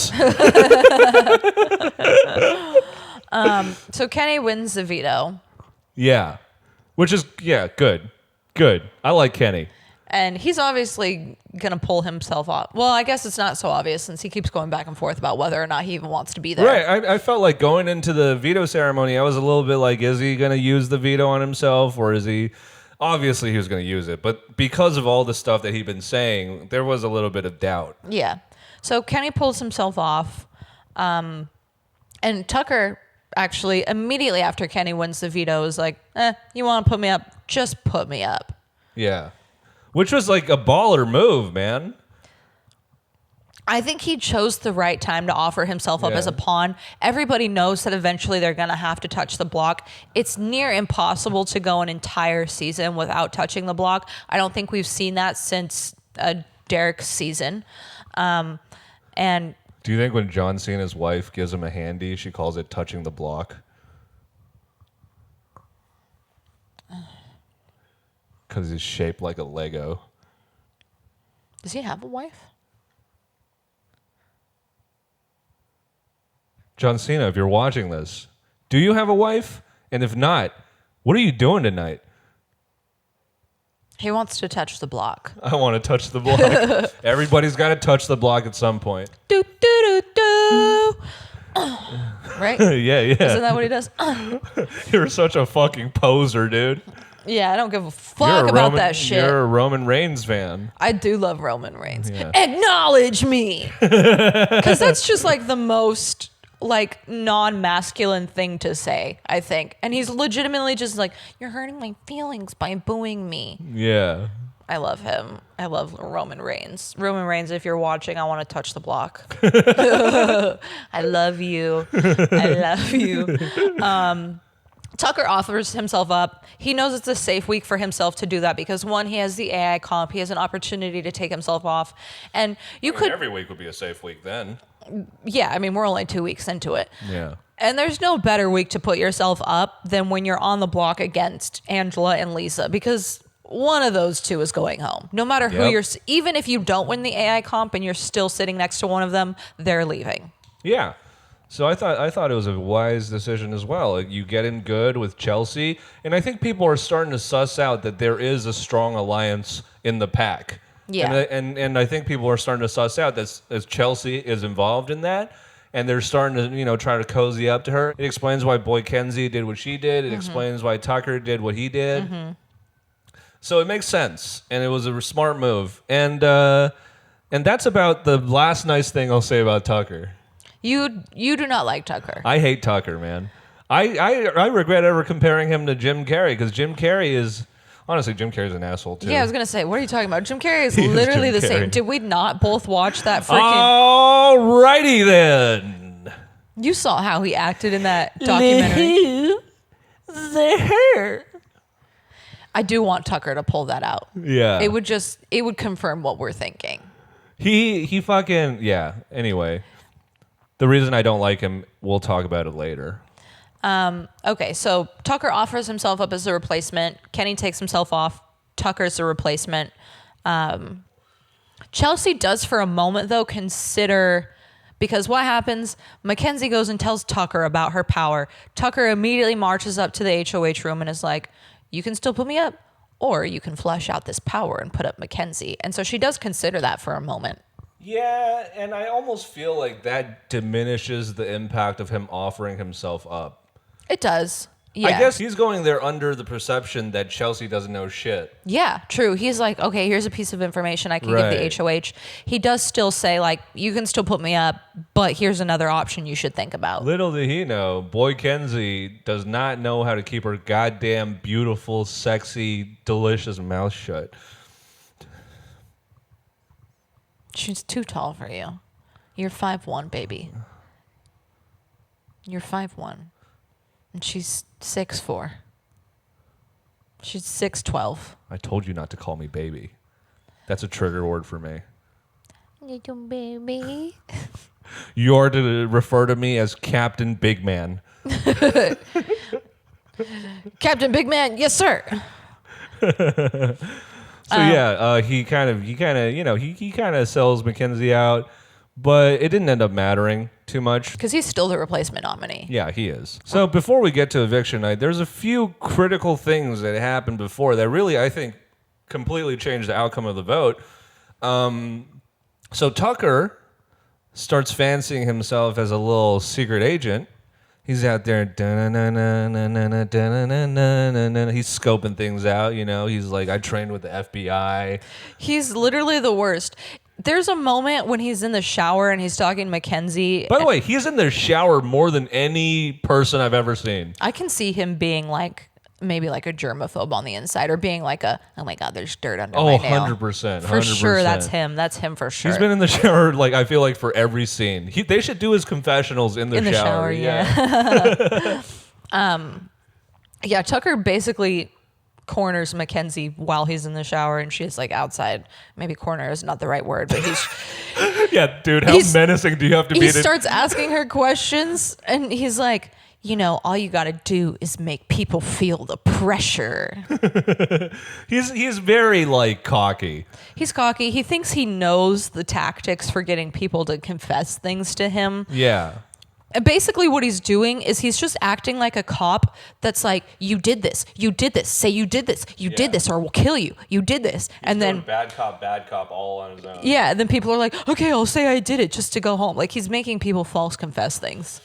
So Kenny wins the veto. Yeah. Which is, good. Good. I like Kenny. And he's obviously going to pull himself off. Well, I guess it's not so obvious since he keeps going back and forth about whether or not he even wants to be there. Right. I felt like going into the veto ceremony, I was a little bit like, is he going to use the veto on himself or is he... Obviously, he was going to use it. But because of all the stuff that he'd been saying, there was a little bit of doubt. Yeah. So Kenny pulls himself off. And Tucker, actually, immediately after Kenny wins the veto, is like, you want to put me up? Just put me up. Yeah. which was like a baller move, man. I think he chose the right time to offer himself up as a pawn. Everybody knows that eventually they're going to have to touch the block. It's near impossible to go an entire season without touching the block. I don't think we've seen that since Derek's season. And do you think when John Cena's wife gives him a handy, she calls it touching the block? Because he's shaped like a Lego. Does he have a wife? John Cena, if you're watching this, do you have a wife? And if not, what are you doing tonight? He wants to touch the block. I want to touch the block. Everybody's got to touch the block at some point. Do, do, do, do. Right? Yeah. Isn't that what he does? You're such a fucking poser, dude. Yeah, I don't give a fuck about that shit. You're a Roman Reigns fan. I do love Roman Reigns. Yeah. Acknowledge me. Because that's just like the most like non-masculine thing to say, I think. And he's legitimately just like, you're hurting my feelings by booing me. Yeah. I love him. I love Roman Reigns. Roman Reigns, if you're watching, I want to touch the block. I love you. I love you. Tucker offers himself up. He knows it's a safe week for himself to do that because, one, he has the AI comp. He has an opportunity to take himself off. And every week would be a safe week then. Yeah, I mean, we're only 2 weeks into it. Yeah. And there's no better week to put yourself up than when you're on the block against Angela and Lisa, because one of those two is going home. No matter who you're, even if you don't win the AI comp and you're still sitting next to one of them, they're leaving. Yeah. So I thought it was a wise decision as well. You get in good with Chelsea, and I think people are starting to suss out that there is a strong alliance in the pack. Yeah. And I think people are starting to suss out that as Chelsea is involved in that, and they're starting to, try to cozy up to her. It explains why Boy Kenzie did what she did. It explains why Tucker did what he did. So it makes sense, and it was a smart move. And that's about the last nice thing I'll say about Tucker. You do not like Tucker. I hate Tucker, man. I regret ever comparing him to Jim Carrey, because Jim Carrey is... Honestly, Jim Carrey's an asshole, too. Yeah, I was going to say, what are you talking about? Jim Carrey is He is literally Jim the same. Carrey. Did we not both watch that freaking... Alrighty, then. You saw how he acted in that documentary. I do want Tucker to pull that out. Yeah. It would confirm what we're thinking. He fucking... Yeah, anyway. The reason I don't like him, we'll talk about it later. Okay, so Tucker offers himself up as a replacement. Kenny takes himself off. Tucker's the replacement. Chelsea does for a moment, though, consider... Because what happens? Mackenzie goes and tells Tucker about her power. Tucker immediately marches up to the HOH room and is like, you can still put me up, or you can flush out this power and put up Mackenzie. And so she does consider that for a moment. Yeah, and I almost feel like that diminishes the impact of him offering himself up. It does. Yeah. I guess he's going there under the perception that Chelsea doesn't know shit. Yeah, true. He's like, okay, here's a piece of information I can give the HOH. He does still say, like, you can still put me up, but here's another option you should think about. Little did he know, Boy Kenzie does not know how to keep her goddamn beautiful, sexy, delicious mouth shut. She's too tall for you. You're 5'1", baby. You're 5'1". And she's 6'4". She's 6'12". I told you not to call me baby. That's a trigger word for me. Little baby. You are to refer to me as Captain Big Man. Captain Big Man, yes, sir. He kind of sells Mackenzie out, but it didn't end up mattering too much. Because he's still the replacement nominee. Yeah, he is. So before we get to eviction night, there's a few critical things that happened before that really, I think, completely changed the outcome of the vote. So Tucker starts fancying himself as a little secret agent. He's out there, he's scoping things out, He's like, I trained with the FBI. He's literally the worst. There's a moment when he's in the shower and he's talking to Mackenzie. By the way, he's in the shower more than any person I've ever seen. I can see him being like maybe like a germaphobe on the inside, or being like oh my God, there's dirt under my nail. 100%. For sure, that's him. That's him for sure. He's been in the shower, like, I feel like for every scene. They should do his confessionals in the shower. Yeah. Yeah, Tucker basically corners Mackenzie while he's in the shower, and she's like outside. Maybe corner is not the right word, but he's yeah, dude, how menacing do you have to be? He starts asking her questions, and he's like, all you got to do is make people feel the pressure. He's very like cocky. He's cocky. He thinks he knows the tactics for getting people to confess things to him. Yeah. Basically what he's doing is he's just acting like a cop that's like, you did this, say you did this, you did this, or we'll kill you, you did this. And then bad cop all on his own. Yeah, and then people are like, okay, I'll say I did it just to go home. Like, he's making people false confess things.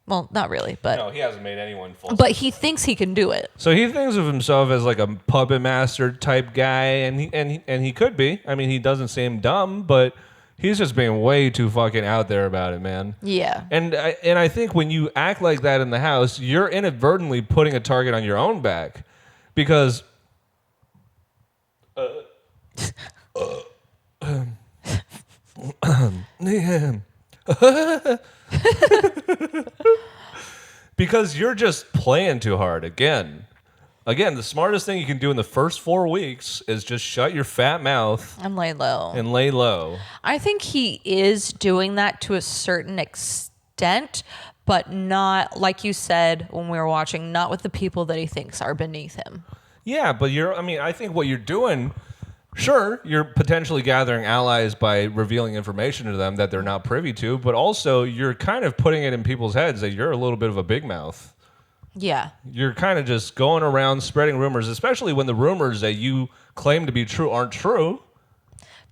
Well, not really, but no, he hasn't made anyone false. But he thinks he can do it. So he thinks of himself as like a puppet master type guy, and he could be. I mean, he doesn't seem dumb, but he's just being way too fucking out there about it, man. Yeah. And I think when you act like that in the house, you're inadvertently putting a target on your own back, because because you're just playing too hard again. Again, the smartest thing you can do in the first 4 weeks is just shut your fat mouth and lay low. I think he is doing that to a certain extent, but not, like you said when we were watching, not with the people that he thinks are beneath him. Yeah, but I think what you're doing, sure, you're potentially gathering allies by revealing information to them that they're not privy to, but also you're kind of putting it in people's heads that you're a little bit of a big mouth. Yeah. You're kind of just going around spreading rumors, especially when the rumors that you claim to be true aren't true.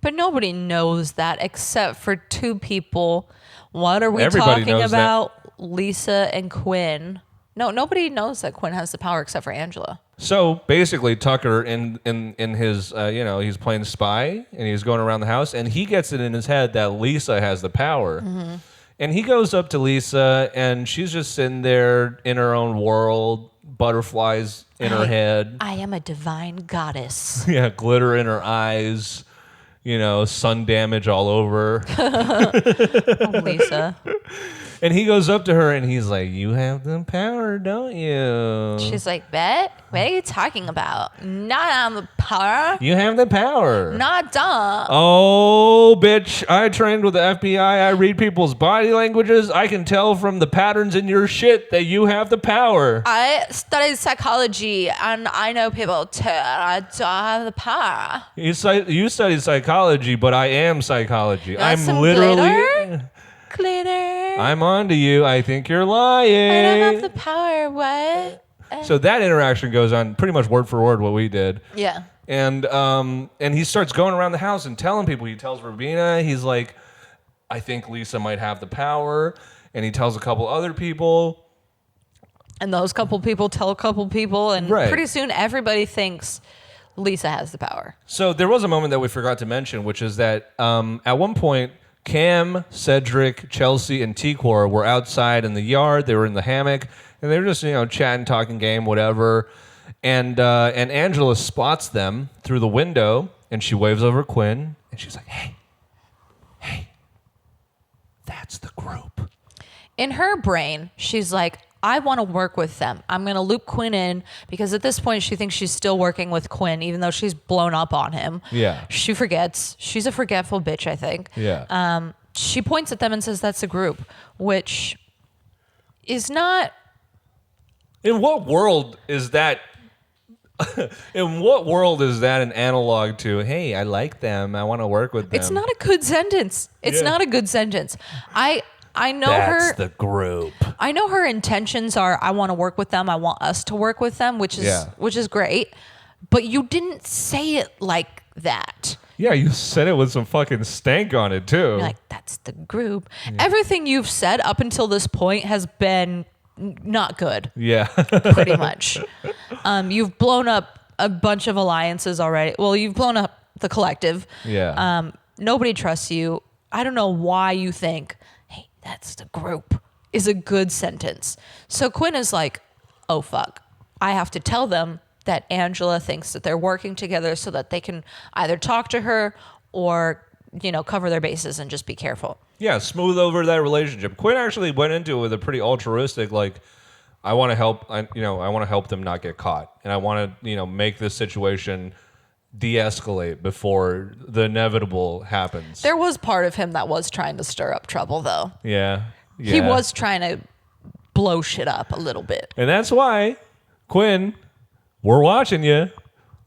But nobody knows that except for two people. What are we Everybody talking knows about? That. Lisa and Quinn. No, nobody knows that Quinn has the power except for Angela. So basically, Tucker in his he's playing spy and he's going around the house, and he gets it in his head that Lisa has the power. Mm-hmm. And he goes up to Lisa, and she's just sitting there in her own world, butterflies in her head. I am a divine goddess. Yeah, glitter in her eyes, sun damage all over. Oh, Lisa. And he goes up to her, and he's like, you have the power, don't you? She's like, Bet? What are you talking about? Not on the power. You have the power. Not dumb. Oh, bitch. I trained with the FBI. I read people's body languages. I can tell from the patterns in your shit that you have the power. I studied psychology, and I know people too. I don't have the power. You studied psychology, but I am psychology. I'm literally... Glitter. I'm on to you. I think you're lying. I don't have the power. What? So that interaction goes on pretty much word for word what we did. Yeah. And he starts going around the house and telling people. He tells Rubina, he's like, I think Lisa might have the power. And he tells a couple other people. And those couple people tell a couple people. And right. Pretty soon everybody thinks Lisa has the power. So there was a moment that we forgot to mention, which is that at one point, Cam, Cedric, Chelsea, and T-Core were outside in the yard. They were in the hammock, and they were just, chatting, talking game, whatever. And Angela spots them through the window, and she waves over Quinn, and she's like, hey, that's the group. In her brain, she's like, I want to work with them. I'm going to loop Quinn in, because at this point she thinks she's still working with Quinn, even though she's blown up on him. Yeah. She forgets. She's a forgetful bitch, I think. Yeah. She points at them and says, that's a group, which is not... In what world is that... In what world is that an analog to, hey, I like them, I want to work with them? It's not a good sentence. It's not a good sentence. I know That's the group. I know her intentions are, I want to work with them. I want us to work with them, which is great. But you didn't say it like that. Yeah, you said it with some fucking stank on it, too. You're like, that's the group. Yeah. Everything you've said up until this point has been not good. Yeah. Pretty much. You've blown up a bunch of alliances already. Well, you've blown up the collective. Yeah. Nobody trusts you. I don't know why you think, that's the group, is a good sentence. So Quinn is like, oh, fuck. I have to tell them that Angela thinks that they're working together so that they can either talk to her or, cover their bases and just be careful. Yeah, smooth over that relationship. Quinn actually went into it with a pretty altruistic, I want to help. I want to help them not get caught, and I want to, make this situation de-escalate before the inevitable happens. There was part of him that was trying to stir up trouble, though. Yeah. He was trying to blow shit up a little bit. And that's why, Quinn, we're watching you.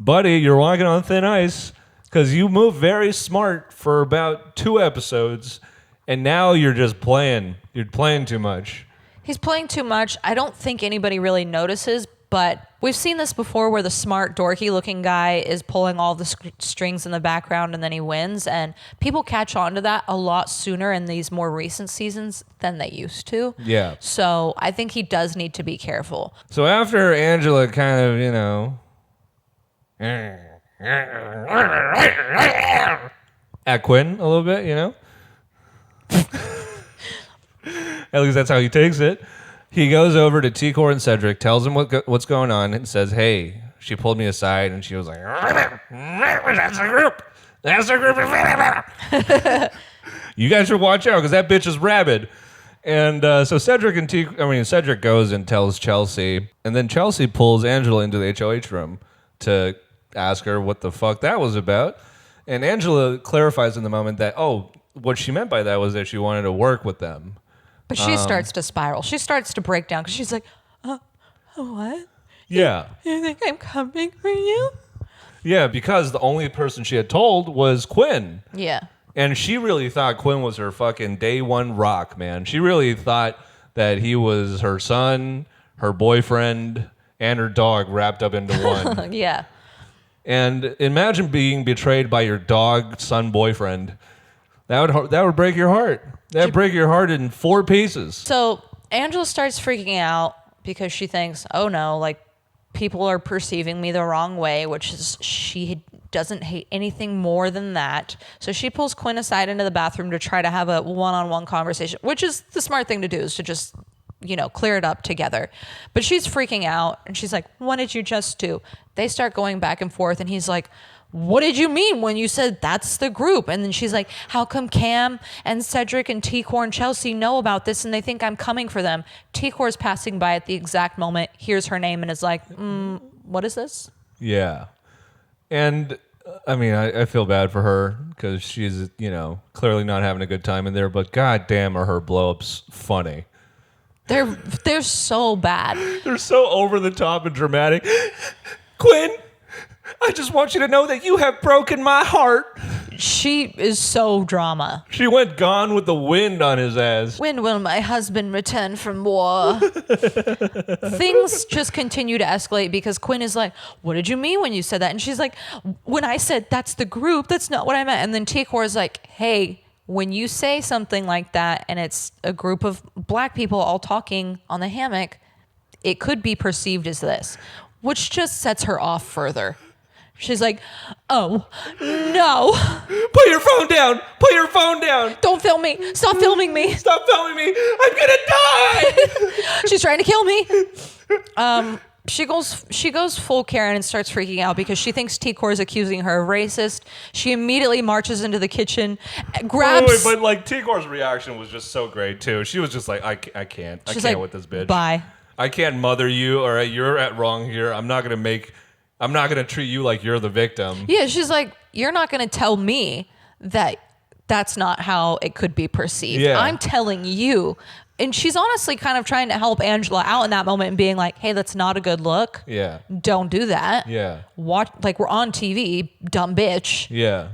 Buddy, you're walking on thin ice because you move very smart for about 2 episodes, and now you're just playing. You're playing too much. He's playing too much. I don't think anybody really notices, but we've seen this before where the smart, dorky-looking guy is pulling all the strings in the background and then he wins, and people catch on to that a lot sooner in these more recent seasons than they used to. Yeah. So I think he does need to be careful. So after Angela kind of, at Quinn a little bit, At least that's how he takes it. He goes over to T-Core and Cedric, tells him what's going on, and says, hey, she pulled me aside, and she was like, that's a group. That's a group. You guys should watch out, because that bitch is rabid. And so Cedric goes and tells Chelsea, and then Chelsea pulls Angela into the HOH room to ask her what the fuck that was about. And Angela clarifies in the moment that, what she meant by that was that she wanted to work with them. But she starts to spiral. She starts to break down because she's like, what? Yeah. You think I'm coming for you? Yeah, because the only person she had told was Quinn. Yeah. And she really thought Quinn was her fucking day one rock, man. She really thought that he was her son, her boyfriend, and her dog wrapped up into one. Yeah. And imagine being betrayed by your dog, son, boyfriend. That would break your heart. That would break your heart in 4 pieces. So Angela starts freaking out because she thinks, oh no, people are perceiving me the wrong way, which is she doesn't hate anything more than that. So she pulls Quinn aside into the bathroom to try to have a one-on-one conversation, which is the smart thing to do, is to just, clear it up together. But she's freaking out and she's like, what did you just do? They start going back and forth and he's like, what did you mean when you said that's the group? And then she's like, how come Cam and Cedric and T-Core and Chelsea know about this and they think I'm coming for them? T-Core's passing by at the exact moment, hears her name and is like, what is this? Yeah. And I feel bad for her because she's, clearly not having a good time in there, but goddamn are her blow-ups funny. They're so bad. They're so over the top and dramatic. Quinn, I just want you to know that you have broken my heart. She is so drama. She went Gone with the Wind on his ass. When will my husband return from war? Things just continue to escalate because Quinn is like, what did you mean when you said that? And she's like, when I said that's the group, that's not what I meant. And then T-Core is like, hey, when you say something like that and it's a group of black people all talking on the hammock, it could be perceived as this, which just sets her off further. She's like, oh, no. Put your phone down. Put your phone down. Don't film me. Stop filming me. Stop filming me. I'm going to die. She's trying to kill me. She goes full Karen and starts freaking out because she thinks T-Core is accusing her of racist. She immediately marches into the kitchen, grabs... But T-Core's reaction was just so great, too. She was just like, I can't. I can't with this bitch. Bye. I can't mother you. All right, you're at wrong here. I'm not going to treat you like you're the victim. Yeah, she's like, you're not going to tell me that that's not how it could be perceived. Yeah. I'm telling you. And she's honestly kind of trying to help Angela out in that moment and being like, hey, that's not a good look. Yeah. Don't do that. Yeah. Watch, we're on TV, dumb bitch. Yeah.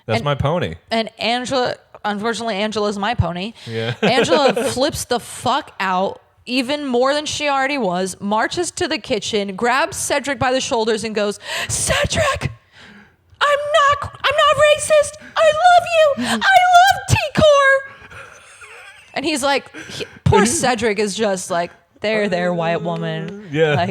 That's my pony. And Angela, unfortunately, Angela's my pony. Yeah. Angela flips the fuck out even more than she already was, marches to the kitchen, grabs Cedric by the shoulders and goes, Cedric, I'm not racist. I love you. I love T-Core. And he's like, poor Cedric is just like, there, white woman. Yeah.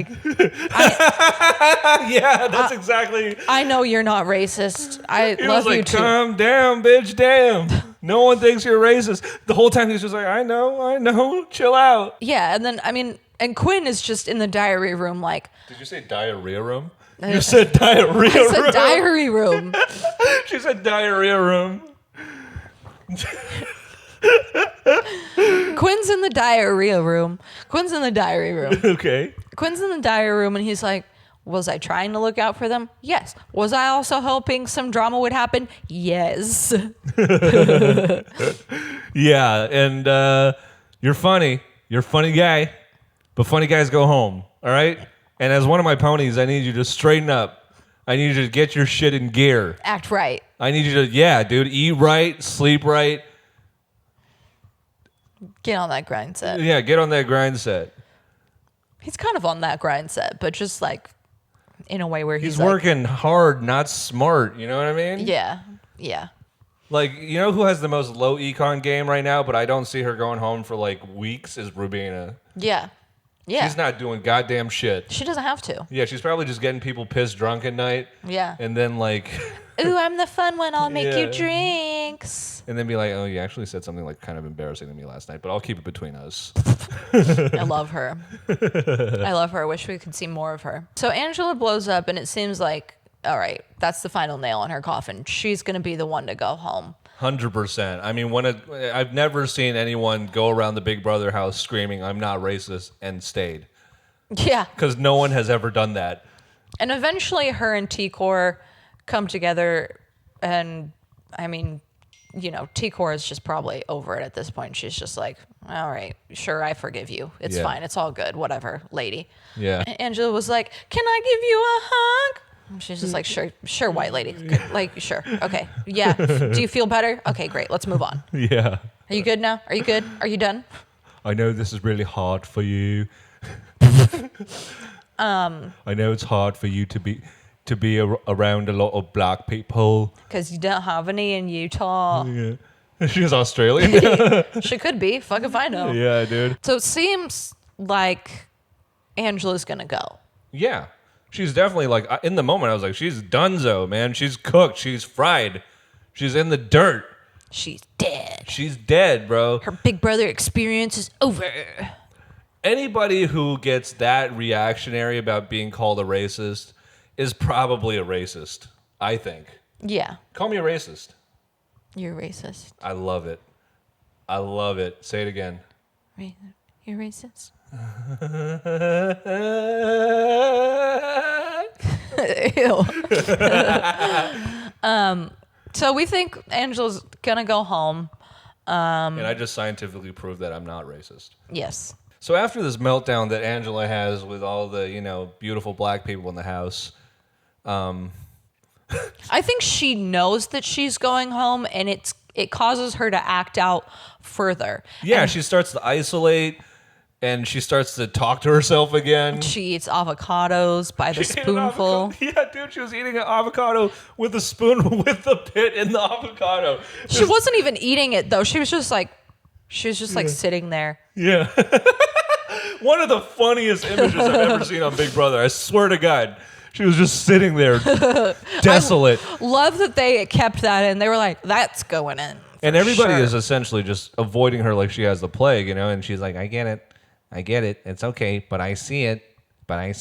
Yeah, that's exactly. I know you're not racist. I love you too. Calm down, bitch, damn. No one thinks you're racist. The whole time he's just like, I know, chill out. Yeah, and then, And Quinn is just in the diary room like... Did you say diarrhea room? You said diarrhea I room. said diary room. She said diarrhea room. Quinn's in the diarrhea room. Quinn's in the diary room. Okay. Quinn's in the diary room and he's like, was I trying to look out for them? Yes. Was I also hoping some drama would happen? Yes. Yeah, and you're funny. You're a funny guy, but funny guys go home, all right? And as one of my ponies, I need you to straighten up. I need you to get your shit in gear. Act right. I need you to, yeah, dude, eat right, sleep right. Get on that grind set. Yeah, get on that grind set. He's kind of on that grind set, but just like in a way where He's like, working hard, not smart. You know what I mean? Yeah. Yeah. Like, you know who has the most low econ game right now, but I don't see her going home for like weeks is Rubina. Yeah. Yeah. She's not doing goddamn shit. She doesn't have to. Yeah, she's probably just getting people pissed drunk at night. Yeah. And then like... Ooh, I'm the fun one. I'll make you Yeah. drinks. And then be like, oh, you actually said something like kind of embarrassing to me last night, but I'll keep it between us. I love her. I love her. I wish we could see more of her. So Angela blows up, and it seems like, all right, that's the final nail in her coffin. She's going to be the one to go home. 100%. I mean, I've never seen anyone go around the Big Brother house screaming, I'm not racist, and stayed. Yeah. Because no one has ever done that. And eventually her and T-Core come together, and I mean, you know, T-Core is just probably over it at this point. She's just like, all right, sure, I forgive you. It's fine. It's all good. Whatever, lady. Yeah. And Angela was like, can I give you a hug? She's just like, sure, white lady. Like, sure. Okay. Yeah. Do you feel better? Okay, great. Let's move on. Yeah. Are you good now? Are you good? Are you done? I know this is really hard for you. I know it's hard for you to be around a lot of black people. Because you don't have any in Utah. Yeah. She's Australian. She could be. Fuck if I know. Yeah, dude. So it seems like Angela's going to go. Yeah. She's definitely like, in the moment, I was like, she's donezo, man. She's cooked. She's fried. She's in the dirt. She's dead. She's dead, bro. Her Big Brother experience is over. Anybody who gets that reactionary about being called a racist is probably a racist, I think. Yeah. Call me a racist. You're racist. I love it. I love it. Say it again. You're racist? Ew. So we think Angela's gonna go home. And I just scientifically proved that I'm not racist. Yes. So after this meltdown that Angela has with all the, you know, beautiful black people in the house, I think she knows that she's going home, and it causes her to act out further. yeah, And she starts to isolate, and she starts to talk to herself again. she eats avocados by the She ate an spoonful. avocado. Yeah, dude, she was eating an avocado with a spoon with the pit in the avocado. She wasn't even eating it though. She was just like sitting there. Yeah. One of the funniest images I've ever seen on Big Brother. I swear to God. She was just sitting there, desolate. Love that they kept that in. They were like, that's going in. And everybody sure. is essentially just avoiding her like she has the plague, you know? And she's like, I get it. It's okay, but I see it. And,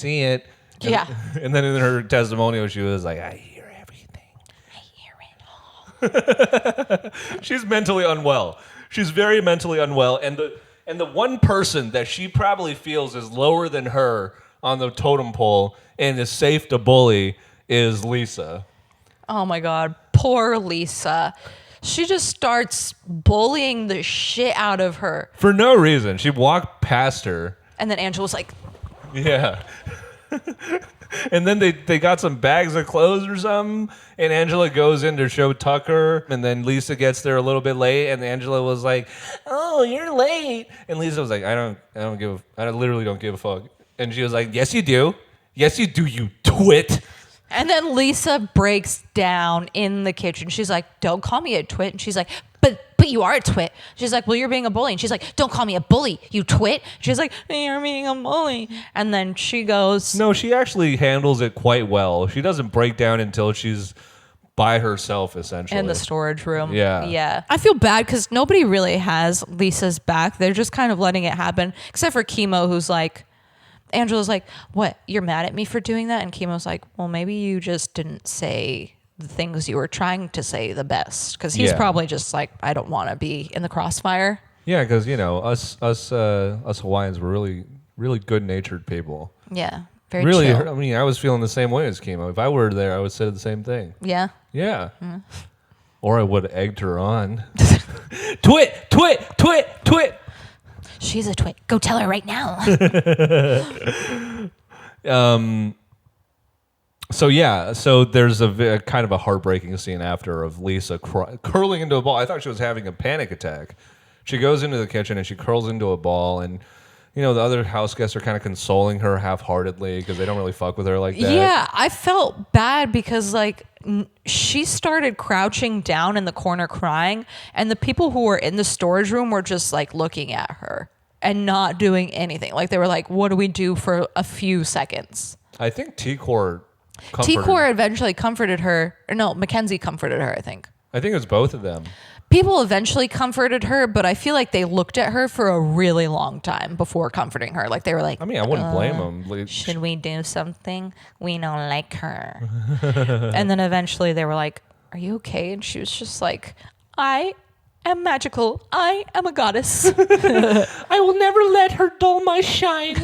Yeah. And then in her testimonial, she was like, I hear everything. I hear it all. She's mentally unwell. She's very mentally unwell. And the one person that she probably feels is lower than her on the totem pole and is safe to bully is Lisa. Oh my God. Poor Lisa. She just starts bullying the shit out of her. For no reason. She walked past her. And then Angela was like, Yeah. And then they got some bags of clothes or something, and Angela goes in to show Tucker, and then Lisa gets there a little bit late, and Angela was like, "Oh, you're late," and Lisa was like, I literally don't give a fuck," and she was like, "Yes, you do, you twit." and then Lisa breaks down in the kitchen. She's like, don't call me a twit. And she's like, but you are a twit. She's like, well, you're being a bully. And she's like, don't call me a bully, you twit. She's like, you're being a bully. And then she goes, No, she actually handles it quite well. She doesn't break down until she's by herself, essentially. in the storage room. Yeah. Yeah. I feel bad because nobody really has Lisa's back. They're just kind of letting it happen, except for Chemo, who's like, Angela's like, what? You're mad at me for doing that? And Chemo's like, well, maybe you just didn't say the things you were trying to say the best. Because he's probably just like, I don't want to be in the crossfire. Yeah, because, you know, us Hawaiians were really, really good-natured people. Yeah, very really, chill. I mean, I was feeling the same way as Chemo. If I were there, I would say the same thing. Yeah? Yeah. Or I would have egged her on. Twit! She's a twit. Go tell her right now. So there's a kind of a heartbreaking scene after of Lisa curling into a ball. I thought she was having a panic attack. She goes into the kitchen and she curls into a ball, and you know the other house guests are kind of consoling her half-heartedly because they don't really fuck with her like that. Yeah, I felt bad because like she started crouching down in the corner crying, and the people who were in the storage room were just like looking at her and not doing anything. Like they were like, what do we do for a few seconds? I think T-Core eventually comforted her. Or no, Mackenzie comforted her, I think. I think it was both of them. People eventually comforted her, but I feel like they looked at her for a really long time before comforting her. Like they were like, I mean, I wouldn't blame them. Should we do something? We don't like her. And then eventually they were like, are you okay? And she was just like, I am magical. I am a goddess. I will never let her dull my shine.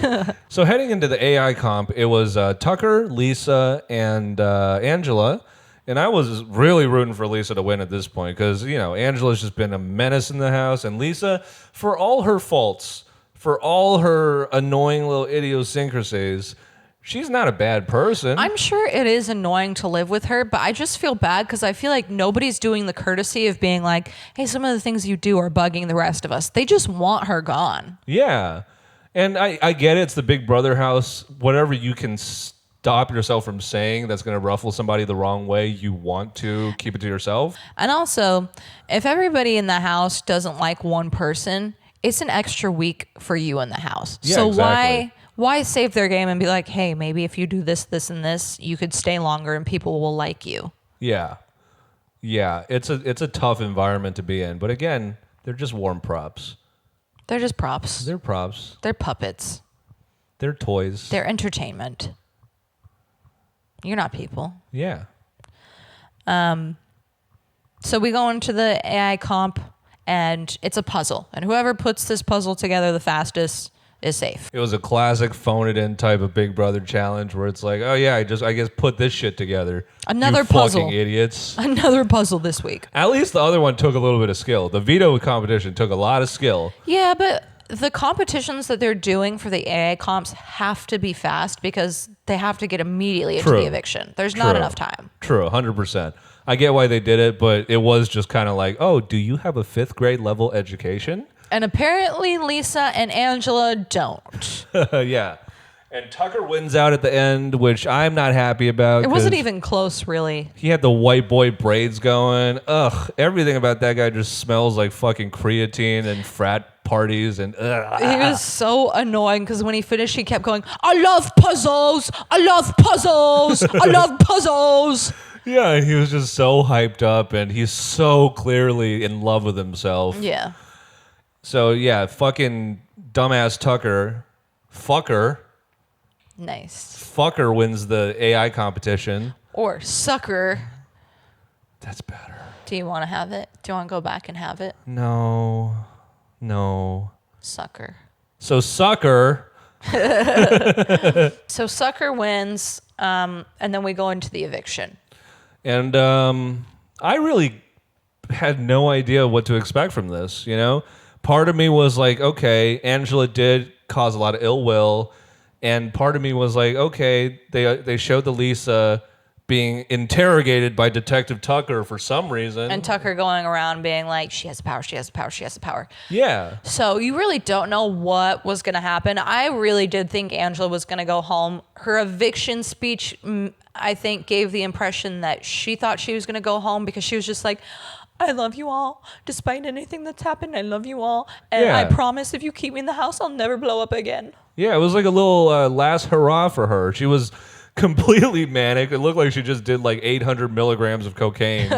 So heading into the AI comp, it was Tucker, Lisa, and Angela. And I was really rooting for Lisa to win at this point because, you know, Angela's just been a menace in the house. And Lisa, for all her faults, for all her annoying little idiosyncrasies, she's not a bad person. I'm sure it is annoying to live with her, but I just feel bad because I feel like nobody's doing the courtesy of being like, hey, some of the things you do are bugging the rest of us. They just want her gone. Yeah. And I get it. It's the Big Brother house. Whatever you can stop yourself from saying that's going to ruffle somebody the wrong way, you want to keep it to yourself. And also, if everybody in the house doesn't like one person, it's an extra week for you in the house. Yeah, so exactly. Why save their game and be like, hey, maybe if you do this, this, and this, you could stay longer and people will like you. Yeah. Yeah. It's a tough environment to be in. But again, they're just warm props. They're just props. They're props. They're puppets. They're toys. They're entertainment. You're not people. Yeah. So we go into the AI comp, and it's a puzzle. And whoever puts this puzzle together the fastest is safe. It was a classic phone it in type of Big Brother challenge where it's like, oh yeah, I guess put this shit together. Another you puzzle. Fucking idiots. Another puzzle this week. At least the other one took a little bit of skill. The veto competition took a lot of skill. Yeah, but the competitions that they're doing for the AI comps have to be fast because they have to get immediately into the eviction. There's not enough time. True, 100%. I get why they did it, but it was just kind of like, oh, do you have a 5th grade level education? And apparently Lisa and Angela don't. Yeah. And Tucker wins out at the end, which I'm not happy about. It wasn't even close, really. He had the white boy braids going. Ugh, everything about that guy just smells like fucking creatine and frat parties. And ugh. He was so annoying because when he finished, he kept going, I love puzzles! I love puzzles! I love puzzles! Yeah, he was just so hyped up, and he's so clearly in love with himself. Yeah. So, yeah, fucking dumbass Tucker, fucker wins the AI competition. Or sucker. That's better. Do you want to have it? Do you want to go back and have it? No. Sucker. So sucker. So sucker wins, and then we go into the eviction. And I really had no idea what to expect from this, you know? Part of me was like, okay, Angela did cause a lot of ill will. And part of me was like, okay, they showed the Lisa being interrogated by Detective Tucker for some reason. And Tucker going around being like, she has the power, she has the power, she has the power. Yeah. So you really don't know what was going to happen. I really did think Angela was going to go home. Her eviction speech, I think, gave the impression that she thought she was going to go home because she was just like, I love you all. Despite anything that's happened, I love you all. And I promise if you keep me in the house, I'll never blow up again. Yeah, it was like a little last hurrah for her. She was completely manic. It looked like she just did like 800 milligrams of cocaine.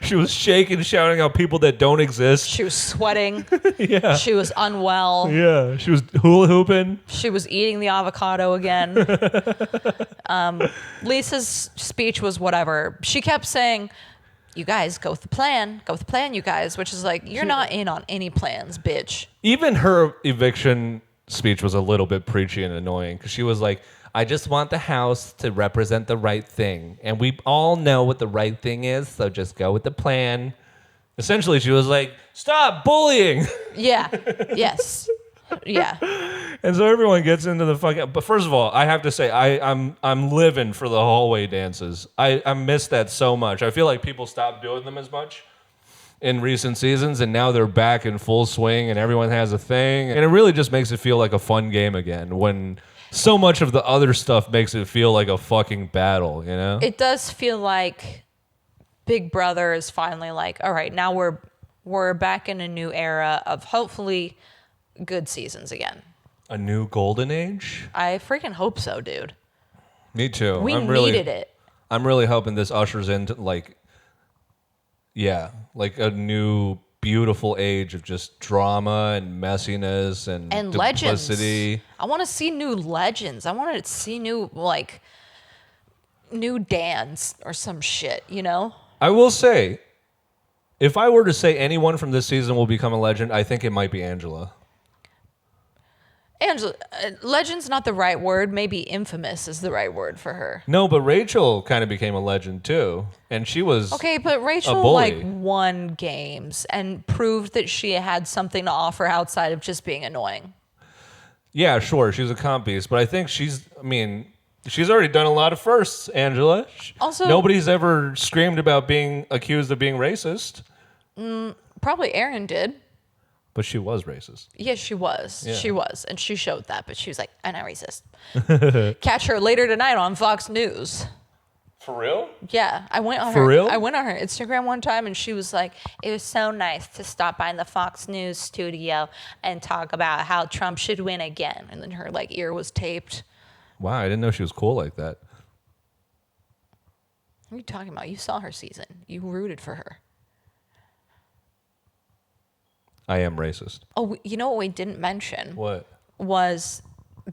She was shaking, shouting out people that don't exist. She was sweating. Yeah. She was unwell. Yeah. She was hula hooping. She was eating the avocado again. Lisa's speech was whatever. She kept saying, you guys, go with the plan. Go with the plan, you guys. Which is like, you're not in on any plans, bitch. Even her eviction speech was a little bit preachy and annoying because she was like, I just want the house to represent the right thing. And we all know what the right thing is, so just go with the plan. Essentially, she was like, stop bullying. Yeah. Yes. Yeah. And so everyone gets into the fucking. But first of all, I have to say, I'm living for the hallway dances. I miss that so much. I feel like people stopped doing them as much in recent seasons, and now they're back in full swing, and everyone has a thing. And it really just makes it feel like a fun game again when so much of the other stuff makes it feel like a fucking battle, you know? It does feel like Big Brother is finally like, all right, now we're back in a new era of hopefully good seasons again. A new golden age? I freaking hope so, dude. Me too. We needed it. I'm really hoping this ushers into like a new beautiful age of just drama and messiness and duplicity. Legends. I want to see new legends. I want to see new Dans or some shit, you know? I will say, if I were to say anyone from this season will become a legend, I think it might be Angela. Angela, legend's not the right word. Maybe infamous is the right word for her. No, but Rachel kind of became a legend too, and she was okay. But Rachel won games and proved that she had something to offer outside of just being annoying. Yeah, sure, she's a comp beast, but I think she's already done a lot of firsts. Angela. Also, nobody's ever screamed about being accused of being racist. Probably Aaron did. But she was racist. Yes, she was. Yeah. She was. And she showed that, but she was like, I'm not racist. Catch her later tonight on Fox News. For real? Yeah. I went on For real? I went on her Instagram one time and she was like, it was so nice to stop by in the Fox News studio and talk about how Trump should win again. And then her ear was taped. Wow, I didn't know she was cool like that. What are you talking about? You saw her season. You rooted for her. I am racist. Oh, you know what we didn't mention? What? Was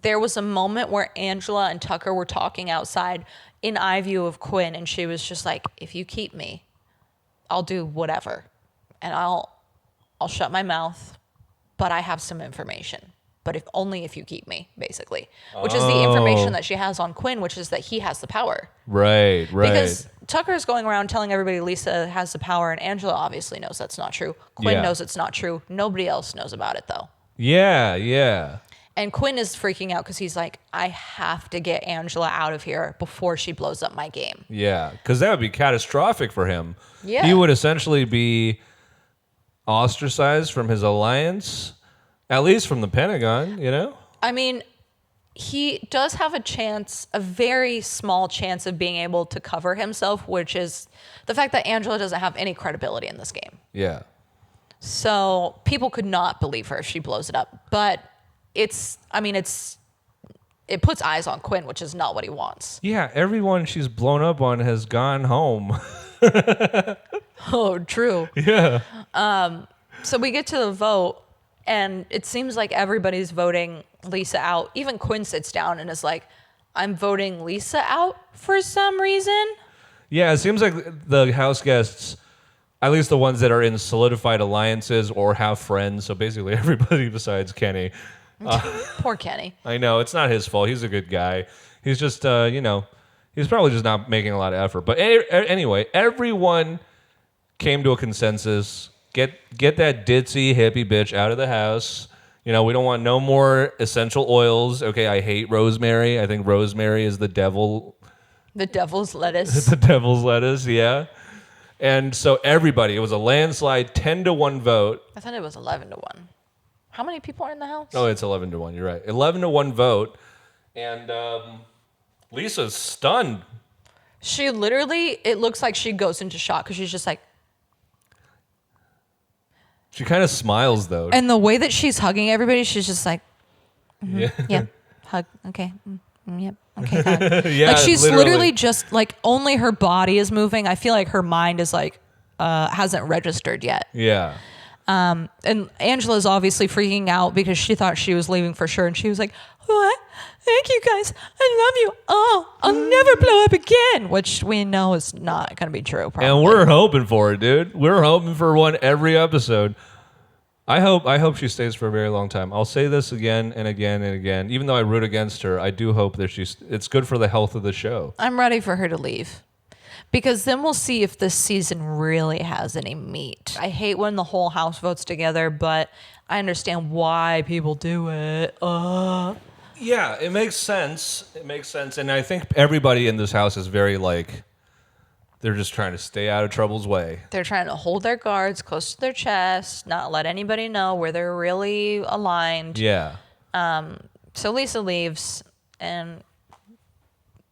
there was a moment where Angela and Tucker were talking outside in eye view of Quinn, and she was just like, if you keep me, I'll do whatever. And I'll shut my mouth, but I have some information. But only if you keep me, basically. Which is the information that she has on Quinn, which is that he has the power. Right. Because Tucker's going around telling everybody Lisa has the power, and Angela obviously knows that's not true. Quinn knows it's not true. Nobody else knows about it, though. Yeah. And Quinn is freaking out because he's like, I have to get Angela out of here before she blows up my game. Yeah, because that would be catastrophic for him. Yeah. He would essentially be ostracized from his alliance, at least from the Pentagon, you know? I mean, he does have a chance, a very small chance of being able to cover himself, which is the fact that Angela doesn't have any credibility in this game. Yeah. So people could not believe her if she blows it up. But it puts eyes on Quinn, which is not what he wants. Yeah, everyone she's blown up on has gone home. Oh, true. Yeah. So we get to the vote, and it seems like everybody's voting Lisa out. Even Quinn sits down and is like, I'm voting Lisa out for some reason. Yeah, it seems like the house guests, at least the ones that are in solidified alliances or have friends, so basically everybody besides Kenny. Poor Kenny. I know, it's not his fault. He's a good guy. He's just, he's probably just not making a lot of effort. But anyway, everyone came to a consensus. Get that ditzy hippie bitch out of the house. We don't want no more essential oils. Okay, I hate rosemary. I think rosemary is the devil. The devil's lettuce. The devil's lettuce, yeah. And so everybody, it was a landslide 10-1 vote. I thought it was 11-1. How many people are in the house? Oh, it's 11-1. You're right. 11-1 vote. And Lisa's stunned. She literally, it looks like she goes into shock because she's just like. She kind of smiles, though. And the way that she's hugging everybody, she's just like, Yeah. yep, hug, okay, yep. Okay, God. Yeah, like she's literally. literally just like only her body is moving. I feel like her mind is like hasn't registered yet. Yeah. And Angela's obviously freaking out because she thought she was leaving for sure, and she was like, "What? Thank you guys. I love you. Oh, I'll never blow up again," which we know is not going to be true. Probably. And we're hoping for it, dude. We're hoping for one every episode. I hope she stays for a very long time. I'll say this again and again and again. Even though I root against her, I do hope that it's good for the health of the show. I'm ready for her to leave. Because then we'll see if this season really has any meat. I hate when the whole house votes together, but I understand why people do it. Yeah, it makes sense. It makes sense. And I think everybody in this house is very like, they're just trying to stay out of trouble's way. They're trying to hold their guards close to their chest, not let anybody know where they're really aligned. Yeah. So Lisa leaves, and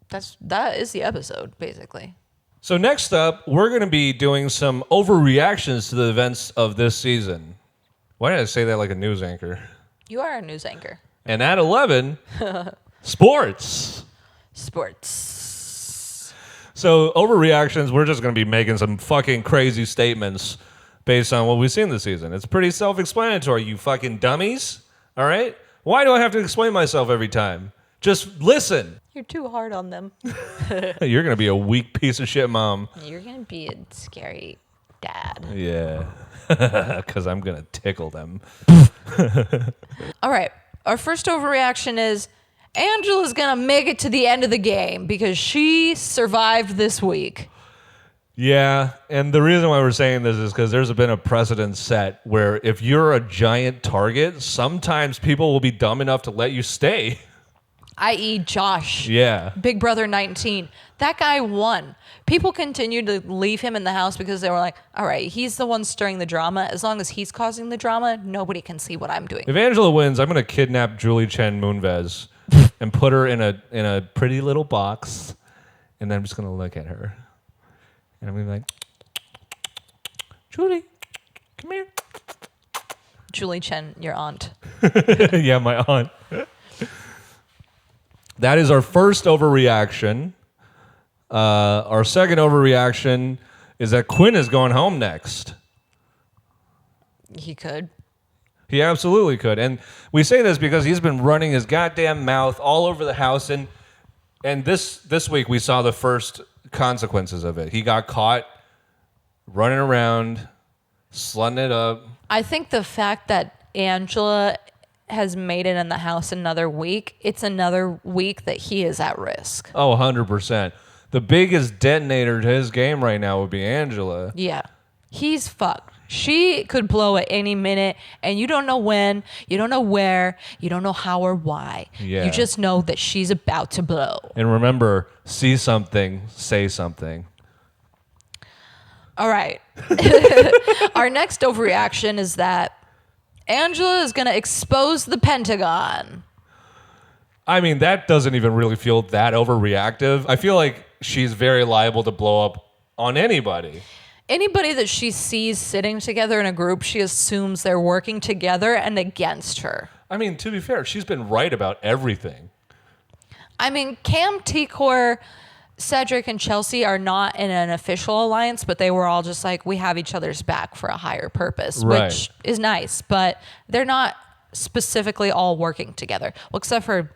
that is the episode, basically. So next up, we're going to be doing some overreactions to the events of this season. Why did I say that like a news anchor? You are a news anchor. And at 11, sports. Sports. So overreactions, we're just going to be making some fucking crazy statements based on what we've seen this season. It's pretty self-explanatory, you fucking dummies. All right? Why do I have to explain myself every time? Just listen. You're too hard on them. You're going to be a weak piece of shit mom. You're going to be a scary dad. Yeah. Because I'm going to tickle them. All right. Our first overreaction is Angela's going to make it to the end of the game because she survived this week. Yeah, and the reason why we're saying this is because there's been a precedent set where if you're a giant target, sometimes people will be dumb enough to let you stay. I.e. Josh. Yeah. Big Brother 19. That guy won. People continued to leave him in the house because they were like, all right, he's the one stirring the drama. As long as he's causing the drama, nobody can see what I'm doing. If Angela wins, I'm going to kidnap Julie Chen Moonves and put her in a pretty little box, and then I'm just going to look at her. And I'm going to be like, Julie, come here. Julie Chen, your aunt. Yeah, my aunt. That is our first overreaction. Our second overreaction is that Quinn is going home next. He could. He absolutely could. And we say this because he's been running his goddamn mouth all over the house. And this week we saw the first consequences of it. He got caught running around, slutting it up. I think the fact that Angela has made it in the house another week, it's another week that he is at risk. Oh, 100%. The biggest detonator to his game right now would be Angela. Yeah. He's fucked. She could blow at any minute, and you don't know when, you don't know where, you don't know how or why. Yeah. You just know that she's about to blow. And remember, see something, say something. All right. Our next overreaction is that Angela is going to expose the Pentagon. I mean, that doesn't even really feel that overreactive. I feel like she's very liable to blow up on anybody. Anybody that she sees sitting together in a group, she assumes they're working together and against her. I mean, to be fair, she's been right about everything. I mean, Cam, T-Core, Cedric, and Chelsea are not in an official alliance, but they were all just like, we have each other's back for a higher purpose, Right. which is nice, but they're not specifically all working together. Well, except for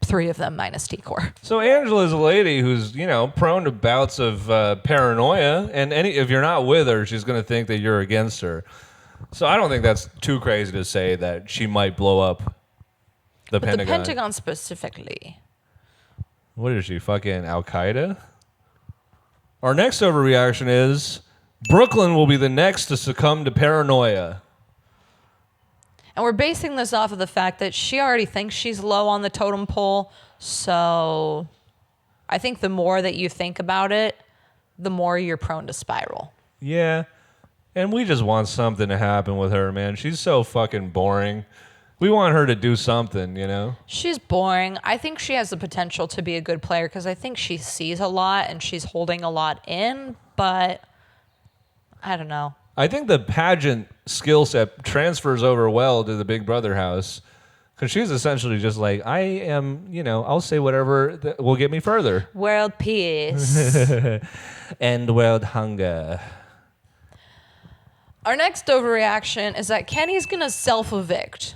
3 of them minus T-Core. So Angela's a lady who's, prone to bouts of paranoia, and if you're not with her, she's going to think that you're against her. So I don't think that's too crazy to say that she might blow up the Pentagon. The Pentagon specifically. What is she, fucking Al-Qaeda? Our next overreaction is Brooklyn will be the next to succumb to paranoia. And we're basing this off of the fact that she already thinks she's low on the totem pole. So I think the more that you think about it, the more you're prone to spiral. Yeah. And we just want something to happen with her, man. She's so fucking boring. We want her to do something, She's boring. I think she has the potential to be a good player because I think she sees a lot and she's holding a lot in, but I don't know. I think the pageant skill set transfers over well to the Big Brother house. Because she's essentially just like, I am, I'll say whatever that will get me further. World peace. And world hunger. Our next overreaction is that Kenny's going to self-evict.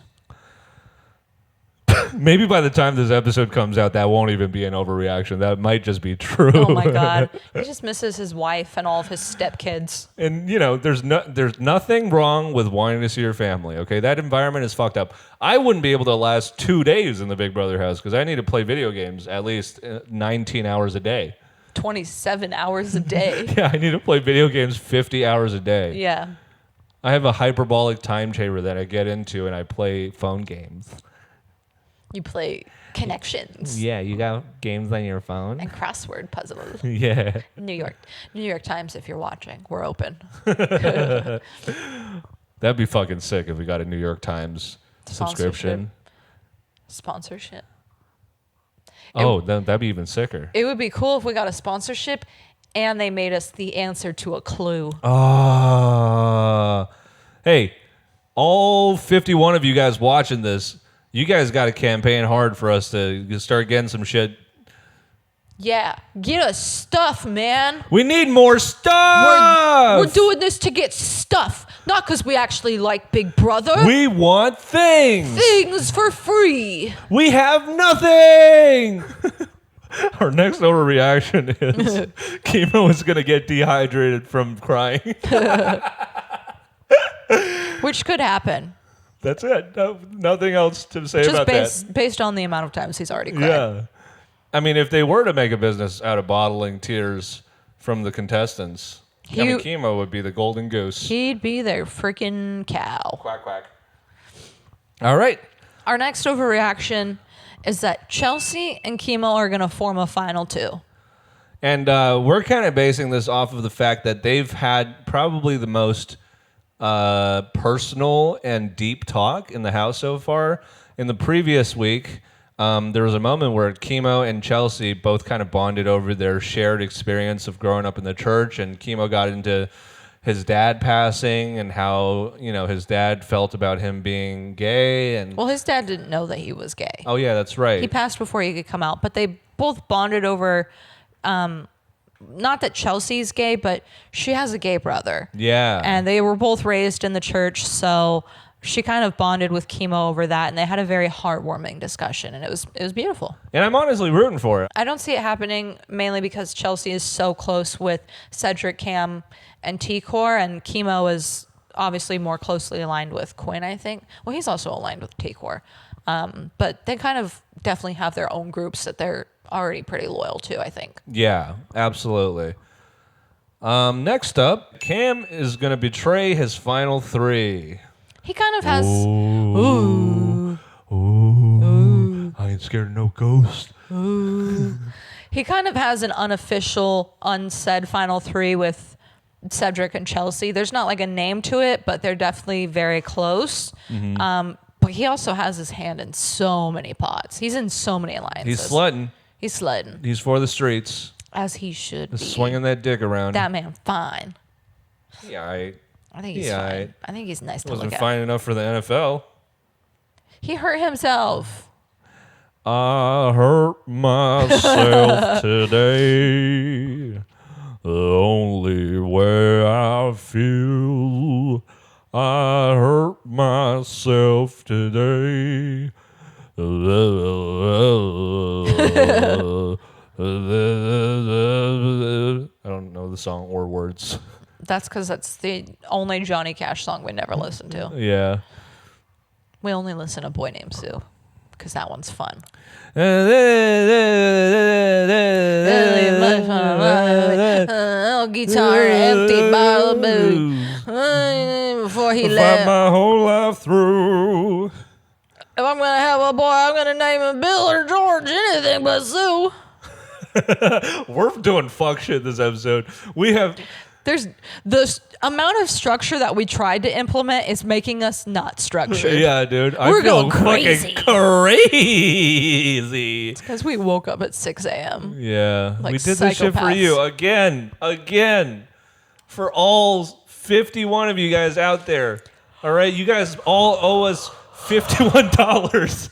Maybe by the time this episode comes out, that won't even be an overreaction. That might just be true. Oh my God. He just misses his wife and all of his stepkids. And, there's nothing wrong with wanting to see your family, okay? That environment is fucked up. I wouldn't be able to last 2 days in the Big Brother house because I need to play video games at least 19 hours a day. 27 hours a day. Yeah, I need to play video games 50 hours a day. Yeah. I have a hyperbolic time chamber that I get into and I play phone games. You play Connections. Yeah, you got games on your phone? And crossword puzzles. Yeah. New York Times, if you're watching, we're open. That'd be fucking sick if we got a New York Times subscription. Sponsorship. Oh, then that'd be even sicker. It would be cool if we got a sponsorship and they made us the answer to a clue. Hey, all 51 of you guys watching this, you guys got to campaign hard for us to start getting some shit. Yeah, get us stuff, man. We need more stuff. We're doing this to get stuff, not because we actually like Big Brother. We want things. Things for free. We have nothing. Our next overreaction is Chemo is going to get dehydrated from crying. Which could happen. That's it. No, nothing else to say about that. Based on the amount of times he's already cried. Yeah. I mean, if they were to make a business out of bottling tears from the contestants, Chemo would be the golden goose. He'd be their freaking cow. Quack, quack. All right. Our next overreaction is that Chelsea and Chemo are going to form a final two. And we're kind of basing this off of the fact that they've had probably the most personal and deep talk in the house so far. In the previous week, there was a moment where Chemo and Chelsea both kind of bonded over their shared experience of growing up in the church, and Chemo got into his dad passing and how, his dad felt about him being gay. And well, his dad didn't know that he was gay. Oh, yeah, that's right. He passed before he could come out, but they both bonded over... not that Chelsea's gay, but she has a gay brother. Yeah. And they were both raised in the church, so she kind of bonded with Chemo over that, and they had a very heartwarming discussion, and it was beautiful. And I'm honestly rooting for it. I don't see it happening mainly because Chelsea is so close with Cedric, Cam, and T-Core, and Chemo is obviously more closely aligned with Quinn, I think. Well, he's also aligned with T-Core. But they kind of definitely have their own groups that they're already pretty loyal to, I think. Yeah, absolutely. Next up, Cam is going to betray his final three. He kind of has... Ooh. I ain't scared of no ghost. He kind of has an unofficial, unsaid final three with Cedric and Chelsea. There's not like a name to it, but they're definitely very close. Mm-hmm. But he also has his hand in so many pots. He's in so many alliances. He's sledding. He's for the streets. As he should be. Swinging that dick around. That man fine. Yeah, I think he's fine. I think he's nice to look at. Wasn't fine enough for the NFL. He hurt himself. I hurt myself today. The only way I feel. I hurt myself today. I don't know the song or words. That's because that's the only Johnny Cash song we never listen to. Yeah. We only listen to Boy Named Sue because that one's fun. Guitar empty bottle of booze before he left. My whole life through. If I'm gonna have a boy, I'm gonna name him Bill or George, anything but Sue. We're doing fuck shit this episode. There's the amount of structure that we tried to implement is making us not structured. Yeah, dude. We're going crazy. Fucking crazy. It's because we woke up at 6 a.m. Yeah. Like we did this shit for you. Again. For all 51 of you guys out there. All right? You guys all owe us $51.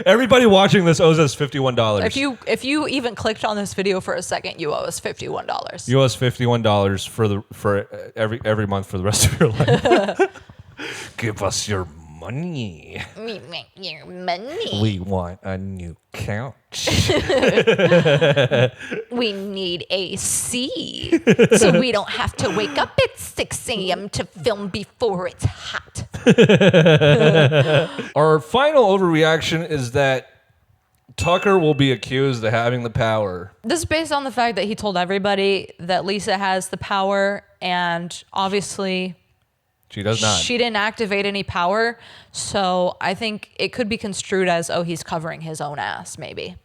Everybody watching this owes us $51. If you even clicked on this video for a second, you owe us $51. You owe us $51 for every month for the rest of your life. Give us your money. We make your money. We want a new couch. We need AC so we don't have to wake up at 6 a.m. to film before it's hot. Our final overreaction is that Tucker will be accused of having the power. This is based on the fact that he told everybody that Lisa has the power, and obviously She does not. she didn't activate any power. So I think it could be construed as, oh, he's covering his own ass, maybe.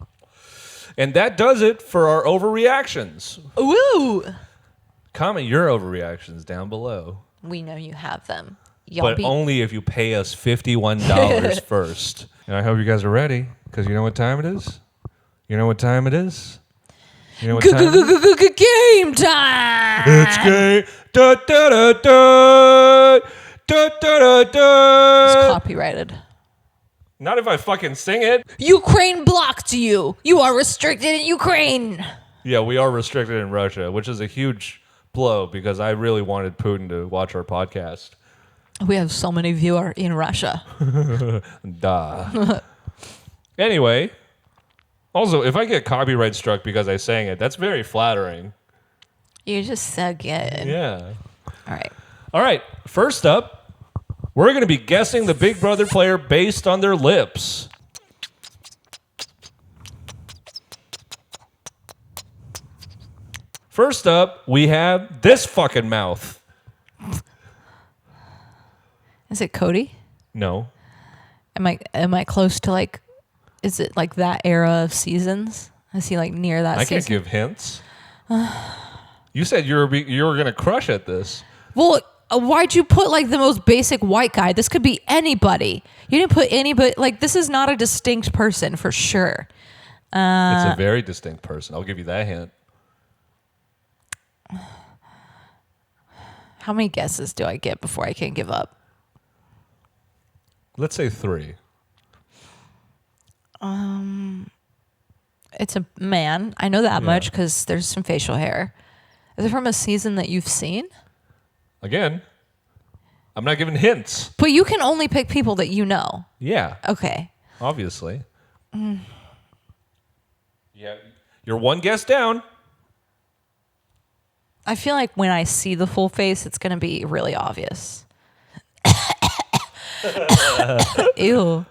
And that does it for our overreactions. Woo! Comment your overreactions down below. We know you have them. Y'all But only if you pay us $51 first. And I hope you guys are ready, because you know what time it is? You know what time it is? You know what time it is? Game time! It's game. Da, da, da, da. Da, da, da, da. It's copyrighted. Not if I fucking sing it. Ukraine blocked you. You are restricted in Ukraine. Yeah, we are restricted in Russia, which is a huge blow because I really wanted Putin to watch our podcast. We have so many viewers in Russia. Duh. Anyway, also, if I get copyright struck because I sang it, that's very flattering. You're just so good. Yeah. All right. All right. First up, we're going to be guessing the Big Brother player based on their lips. First up, we have this fucking mouth. Is it Cody? No. Am I close to like? Is it like that era of seasons? Is he like near that? I season? can't give hints. You said you were going to crush at this. Well, why'd you put like the most basic white guy? This could be anybody. You didn't put anybody. Like this is not a distinct person for sure. It's a very distinct person. I'll give you that hint. How many guesses do I get before I can give up? Let's say 3. It's a man. I know that much because there's some facial hair. Is it from a season that you've seen? Again, I'm not giving hints. But you can only pick people that you know. Yeah. Okay. Obviously. Yeah. You're one guess down. I feel like when I see the full face, it's going to be really obvious. Ew.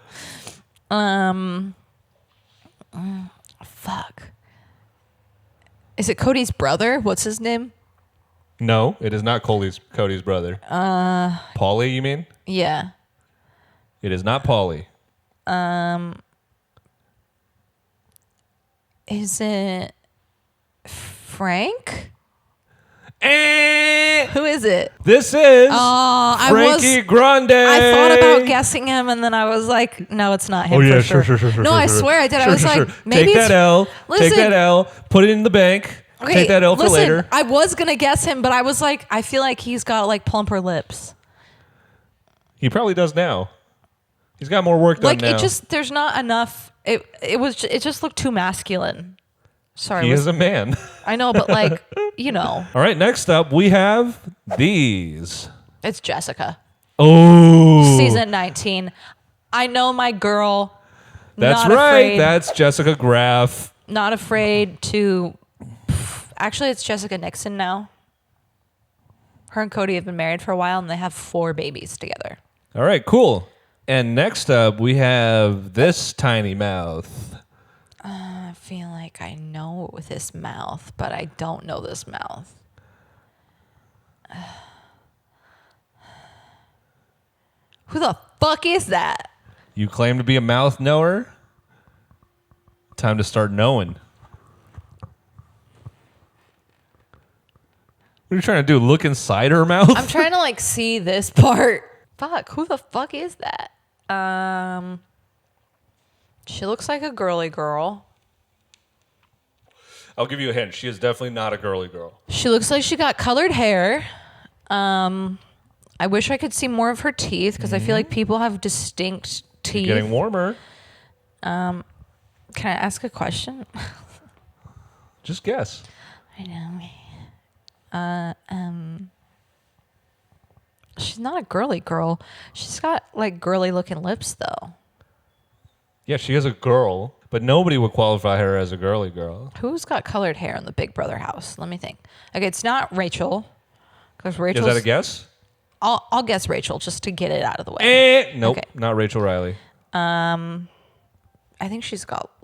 Fuck. Is it Cody's brother? What's his name? No, it is not Cody's brother. Paulie, you mean? Yeah. It is not Paulie. Is it Frank? Who is it? This is Frankie Grande. I thought about guessing him, and then I was like, no, it's not him. Oh, yeah, for sure. No, I swear I did. I was like, maybe Take it's... that L. Listen. Take that L. Put it in the bank. Okay, take that L for later. I was going to guess him, but I was like, I feel like he's got like plumper lips. He probably does now. He's got more work done now. Like, there's not enough. It just looked too masculine. Sorry. He is a man. I know, but like, you know. All right, next up, we have these. It's Jessica. Oh. Season 19. I know my girl. That's not right. Afraid, That's Jessica Graff. Not afraid to... Actually, it's Jessica Nixon now. Her and Cody have been married for a while, and they have 4 babies together. All right, cool. And next up, we have this tiny mouth. I feel like I know this mouth, but I don't know this mouth. Who the fuck is that? You claim to be a mouth knower? Time to start knowing. What are you trying to do? Look inside her mouth? I'm trying to like see this part. Fuck, who the fuck is that? She looks like a girly girl. I'll give you a hint. She is definitely not a girly girl. She looks like she got colored hair. I wish I could see more of her teeth because I feel like people have distinct teeth. Getting warmer. Can I ask a question? Just guess. I know. She's not a girly girl. She's got like girly looking lips though. Yeah, she is a girl, but nobody would qualify her as a girly girl. Who's got colored hair in the Big Brother house? Let me think. Okay, it's not Rachel. Because Rachel. Is that a guess? I'll guess Rachel just to get it out of the way. Nope, Okay. not Rachel Riley. I think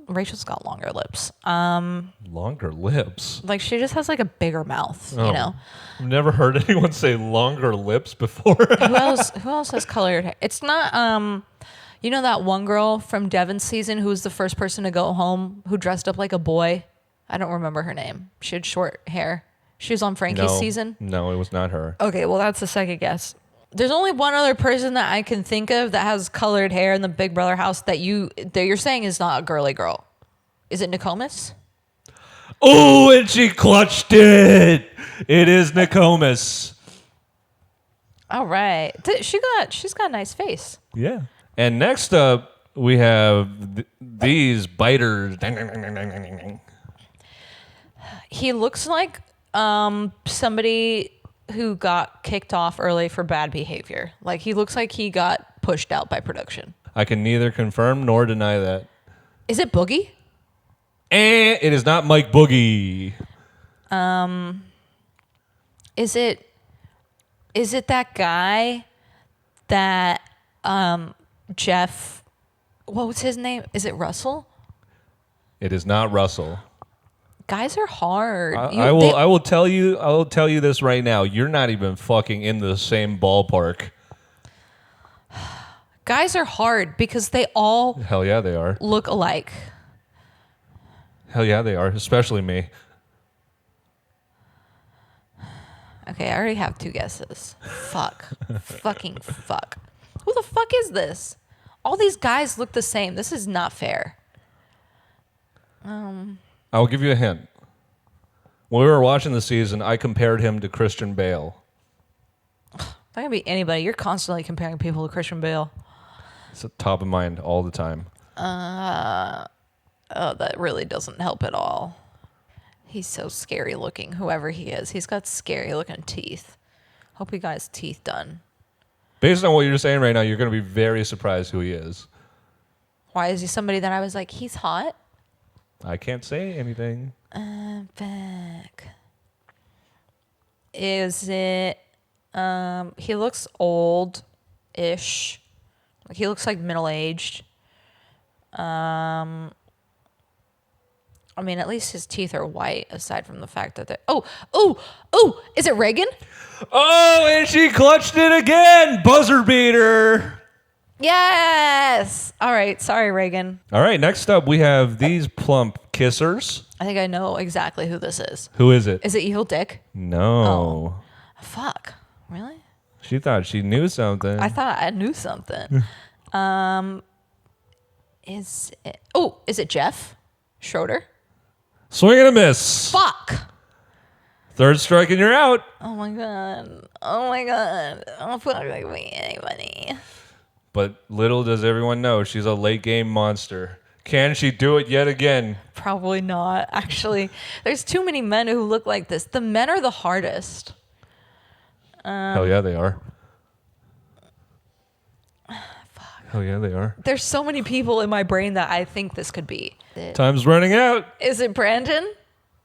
Rachel's got longer lips. Longer lips? Like she just has like a bigger mouth, you know? I've never heard anyone say longer lips before. Who else has colored hair? It's not, you know that one girl from Devon's season who was the first person to go home who dressed up like a boy? I don't remember her name. She had short hair. She was on Frankie's season. No, it was not her. Okay, well, that's the second guess. There's only one other person that I can think of that has colored hair in the Big Brother house that you're saying is not a girly girl. Is it Nokomis? Oh, and she clutched it. It is Nokomis. All right. She's got a nice face. Yeah. And next up, we have these biters. He looks like somebody who got kicked off early for bad behavior. Like he looks like he got pushed out by production. I can neither confirm nor deny that. Is it Boogie? And it is not Mike Boogie. Is it that guy that Jeff, what was his name? Is it Russell? It is not Russell. Guys are hard. I will tell you this right now. You're not even fucking in the same ballpark. Guys are hard because they all Hell yeah, they are. look alike. Hell yeah, they are. Especially me. Okay, I already have two guesses. Fuck. Fucking fuck. Who the fuck is this? All these guys look the same. This is not fair. I'll give you a hint. When we were watching the season, I compared him to Christian Bale. Not gonna be anybody. You're constantly comparing people to Christian Bale. It's at top of mind all the time. Oh, that really doesn't help at all. He's so scary looking, whoever he is. He's got scary looking teeth. Hope he got his teeth done. Based on what you're saying right now, you're going to be very surprised who he is. Why is he somebody that I was like, he's hot? I can't say anything. Back. Is it, he looks old-ish. Like he looks like middle-aged. I mean, at least his teeth are white, aside from the fact that they're... Oh! Is it Reagan? Oh, and she clutched it again! Buzzer beater! Yes! All right, sorry, Reagan. All right, next up, we have these plump kissers. I think I know exactly who this is. Who is it? Is it Evil Dick? No. Fuck. Really? She thought she knew something. I thought I knew something. Is it Jeff Schroeder? Swing and a miss. Fuck. Third strike and you're out. Oh my god. Oh, fuck like me, anybody. But little does everyone know, she's a late game monster. Can she do it yet again? Probably not. Actually, there's too many men who look like this. The men are the hardest. Hell yeah, they are. Hell yeah, they are. There's so many people in my brain that I think this could be. Time's running out. Is it Brandon?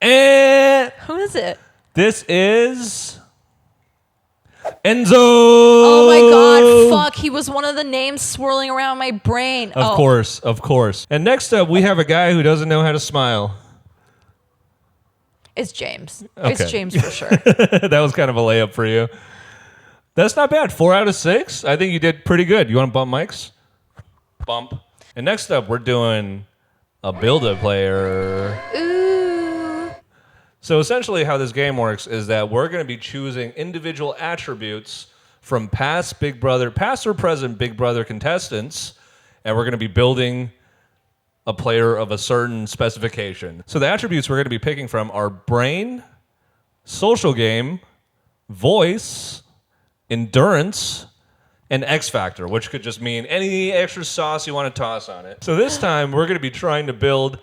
And Who is it? this is Enzo. Oh my god, fuck. He was one of the names swirling around my brain. Of course. And next up, we have a guy who doesn't know how to smile. It's James. Okay. It's James for sure. That was kind of a layup for you. That's not bad. 4 out of 6. I think you did pretty good. You want to bump mics? Bump. And next up, we're doing a build-a Ooh. player. So essentially how this game works is that we're going to be choosing individual attributes from past or present Big Brother contestants, and we're going to be building a player of a certain specification. So the attributes we're going to be picking from are brain, social game, voice, endurance, and X Factor, which could just mean any extra sauce you want to toss on it. So this time, we're going to be trying to build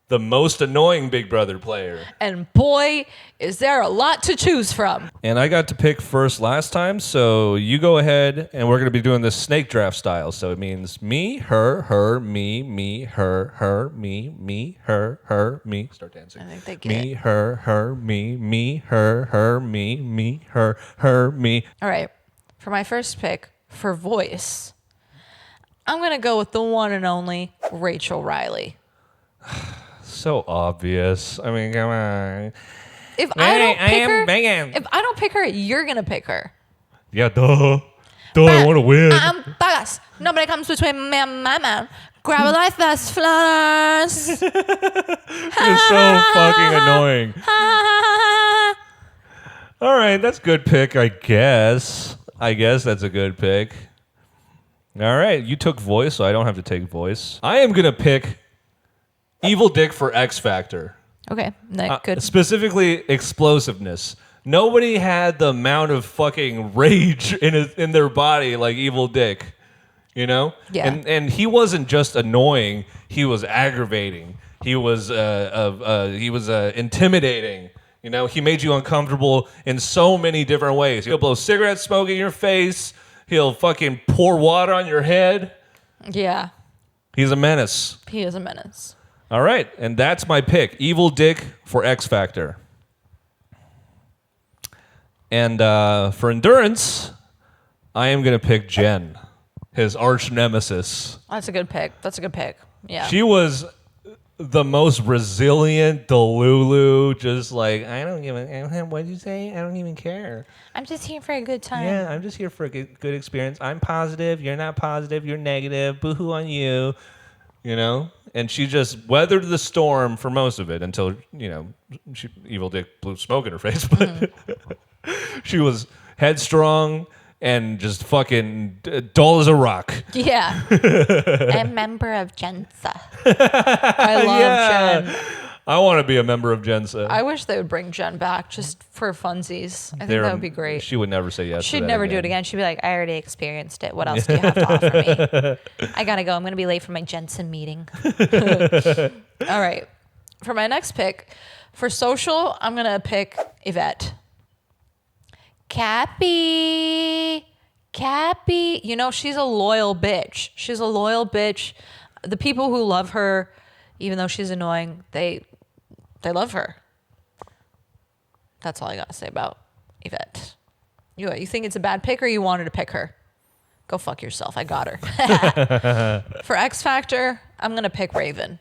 the most annoying Big Brother player. And boy, is there a lot to choose from. And I got to pick first last time, so you go ahead, and we're going to be doing this snake draft style. So it means me, her, me, her, me, her, me. Start dancing. I think they get Me, it. her, me, her, me, her, me. All right. For my first pick, for voice, I'm going to go with the one and only Rachel Riley. So obvious. I mean, come on. If I don't pick her, banging. if I don't pick her, you're going to pick her. Yeah, duh. I want to win. I'm Bagas. Nobody comes between me and my man. Grab a life vest, flowers. It's so fucking annoying. All right, that's a good pick, I guess. I guess that's a good pick. All right, you took voice, so I don't have to take voice. I am going to pick Evil Dick for X Factor. Okay, good. Specifically, explosiveness. Nobody had the amount of fucking rage in their body like Evil Dick, you know? Yeah. And he wasn't just annoying; he was aggravating. He was intimidating. You know, he made you uncomfortable in so many different ways. He'll blow cigarette smoke in your face. He'll fucking pour water on your head. Yeah, He's a menace. he is a menace. All right, and that's my pick. Evil Dick for X Factor. And for endurance, I am going to pick Jen, his arch nemesis. That's a good pick. That's a good pick. Yeah. She was the most resilient Delulu, just like, what did you say? I don't even care. I'm just here for a good time. Yeah, I'm just here for a good experience. I'm positive. You're not positive. You're negative. Boo-hoo on you. You know? And she just weathered the storm for most of it until, you know, Evil Dick blew smoke in her face. But she was headstrong and just fucking dull as a rock. Yeah. A member of Jensa. I love Jen. I want to be a member of Jensa. I wish they would bring Jen back just for funsies. I think that would be great. She would never say yes. She'd never do it again. She'd be like, I already experienced it. What else do you have to offer me? I gotta go. I'm gonna be late for my Jensen meeting. All right. For my next pick, for social, I'm gonna pick Yvette. Cappy. You know, she's a loyal bitch. She's a loyal bitch. The people who love her, even though she's annoying, they love her. That's all I got to say about Yvette. You think it's a bad pick or you wanted to pick her? Go fuck yourself. I got her. For X Factor, I'm going to pick Raven.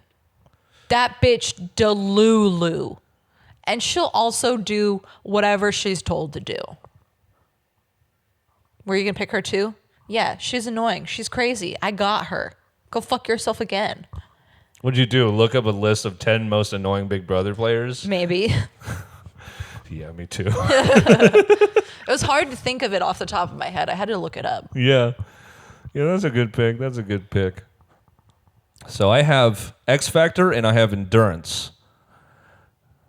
That bitch Delulu. And she'll also do whatever she's told to do. Were you going to pick her too? Yeah, she's annoying. She's crazy. I got her. Go fuck yourself again. What'd you do? Look up a list of 10 most annoying Big Brother players? Maybe. Yeah, me too. It was hard to think of it off the top of my head. I had to look it up. Yeah. Yeah, that's a good pick. That's a good pick. So I have X Factor and I have endurance.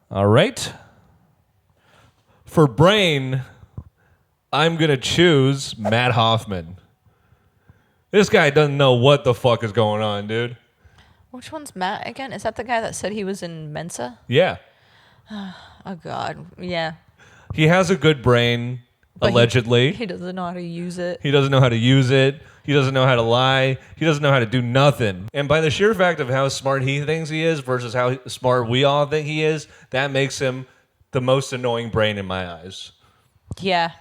All right. For brain, I'm going to choose Matt Hoffman. This guy doesn't know what the fuck is going on, dude. Which one's Matt again? Is that the guy that said he was in Mensa? Yeah. Oh, God. Yeah. He has a good brain, But allegedly. He doesn't know how to use it. He doesn't know how to use it. He doesn't know how to lie. He doesn't know how to do nothing. And by the sheer fact of how smart he thinks he is versus how smart we all think he is, that makes him the most annoying brain in my eyes. Yeah.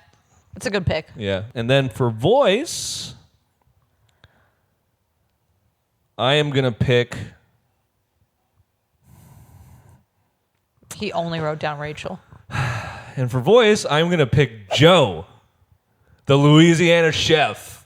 It's a good pick. Yeah. And then for voice, I am going to pick... He only wrote down Rachel. And for voice, I'm going to pick Joe, the Louisiana chef.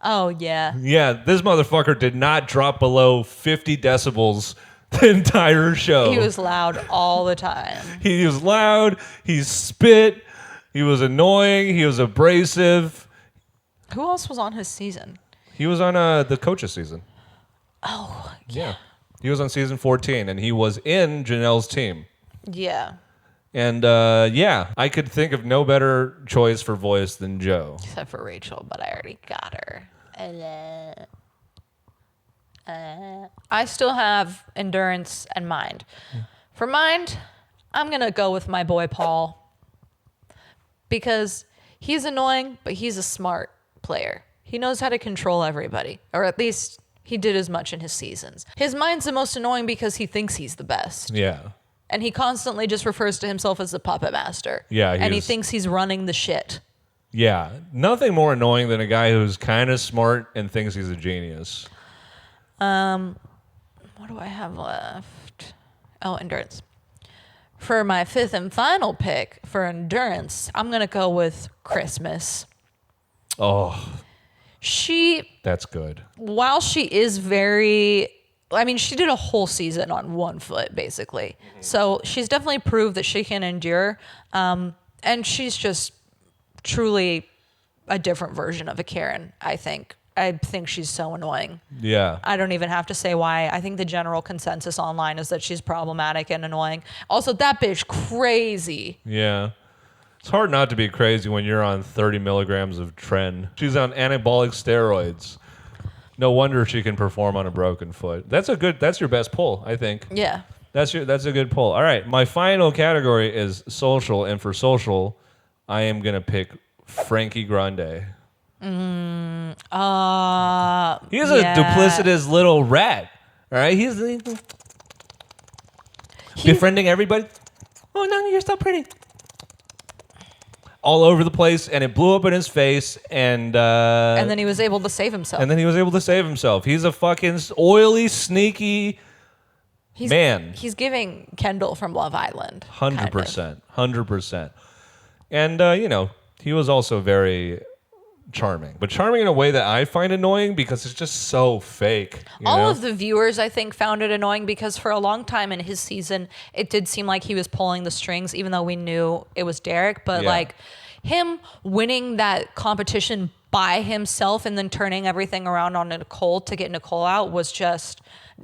Oh, yeah. Yeah, this motherfucker did not drop below 50 decibels the entire show. He was loud all the time. He was loud. He spit. He was annoying. He was abrasive. Who else was on his season? He was on the coaches season. Oh, Yeah. He was on season 14, and he was in Janelle's team. yeah. And yeah, I could think of no better choice for voice than Joe. Except for Rachel, but I already got her. I still have endurance and mind. For mind, I'm going to go with my boy Paul. Because he's annoying, but he's a smart player. He knows how to control everybody. Or at least he did as much in his seasons. His mind's the most annoying because he thinks he's the best. Yeah. And he constantly just refers to himself as the puppet master. Yeah. And he thinks he's running the shit. Yeah. Nothing more annoying than a guy who's kind of smart and thinks he's a genius. What do I have left? Oh, endurance. For my fifth and final pick for endurance, I'm going to go with Christmas. Oh. That's good. While she is very... I mean, she did a whole season on one foot, basically. So she's definitely proved that she can endure. And she's just truly a different version of a Karen, I think. I think she's so annoying. Yeah. I don't even have to say why. I think the general consensus online is that she's problematic and annoying. Also, that bitch crazy. Yeah. It's hard not to be crazy when you're on 30 milligrams of Tren. She's on anabolic steroids. No wonder she can perform on a broken foot. That's your best pull, I think. Yeah. That's a good pull. All right. My final category is social, and for social, I am going to pick Frankie Grande. He's a duplicitous little rat. All right, he's befriending everybody. Oh no, you're so pretty. All over the place, and it blew up in his face, and then he was able to save himself. He's a fucking oily, sneaky man. He's giving Kendall from Love Island. 100%. And he was also very charming, but charming in a way that I find annoying because it's just so fake. All of the viewers, I think, found it annoying because for a long time in his season, it did seem like he was pulling the strings, even though we knew it was Derek. But like him winning that competition by himself and then turning everything around on Nicole to get Nicole out was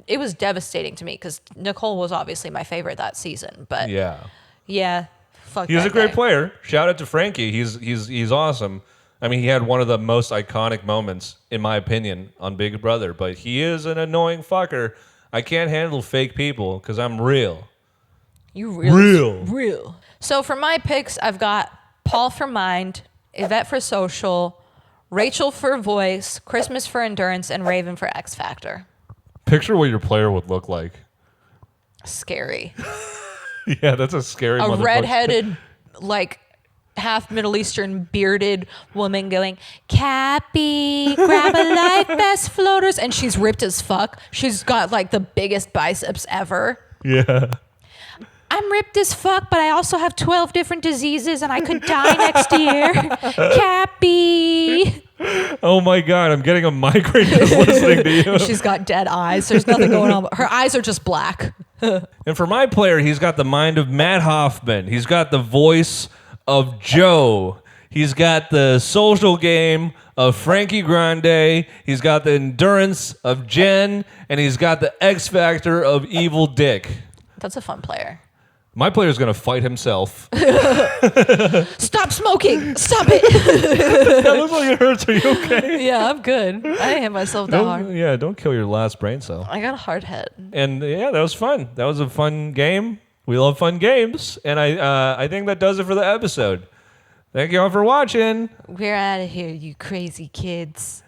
it was devastating to me because Nicole was obviously my favorite that season. But yeah, fuck. He's a great player. Shout out to Frankie. He's awesome. I mean, he had one of the most iconic moments, in my opinion, on Big Brother. But he is an annoying fucker. I can't handle fake people because I'm real. You real. So for my picks, I've got Paul for mind, Yvette for social, Rachel for voice, Christmas for endurance, and Raven for X Factor. Picture what your player would look like. Scary. Yeah, that's a scary motherfucker. A redheaded, like... half Middle Eastern bearded woman going, Cappy, grab a life vest floaters. And she's ripped as fuck. She's got like the biggest biceps ever. Yeah. I'm ripped as fuck, but I also have 12 different diseases and I could die next year. Cappy. Oh my God, I'm getting a migraine just listening to you. She's got dead eyes. There's nothing going on. Her eyes are just black. And for my player, he's got the mind of Matt Hoffman. He's got the voice of Joe. He's got the social game of Frankie Grande. He's got the endurance of Jen, and he's got the X Factor of Evil Dick. That's a fun player. My player's gonna fight himself. Stop smoking! Stop it! That looks like it hurts. Are you okay? Yeah, I'm good. I didn't hit myself that hard. Yeah, don't kill your last brain cell. I got a hard head. And yeah, that was fun. That was a fun game. We love fun games, and I think that does it for the episode. Thank you all for watching. We're out of here, you crazy kids.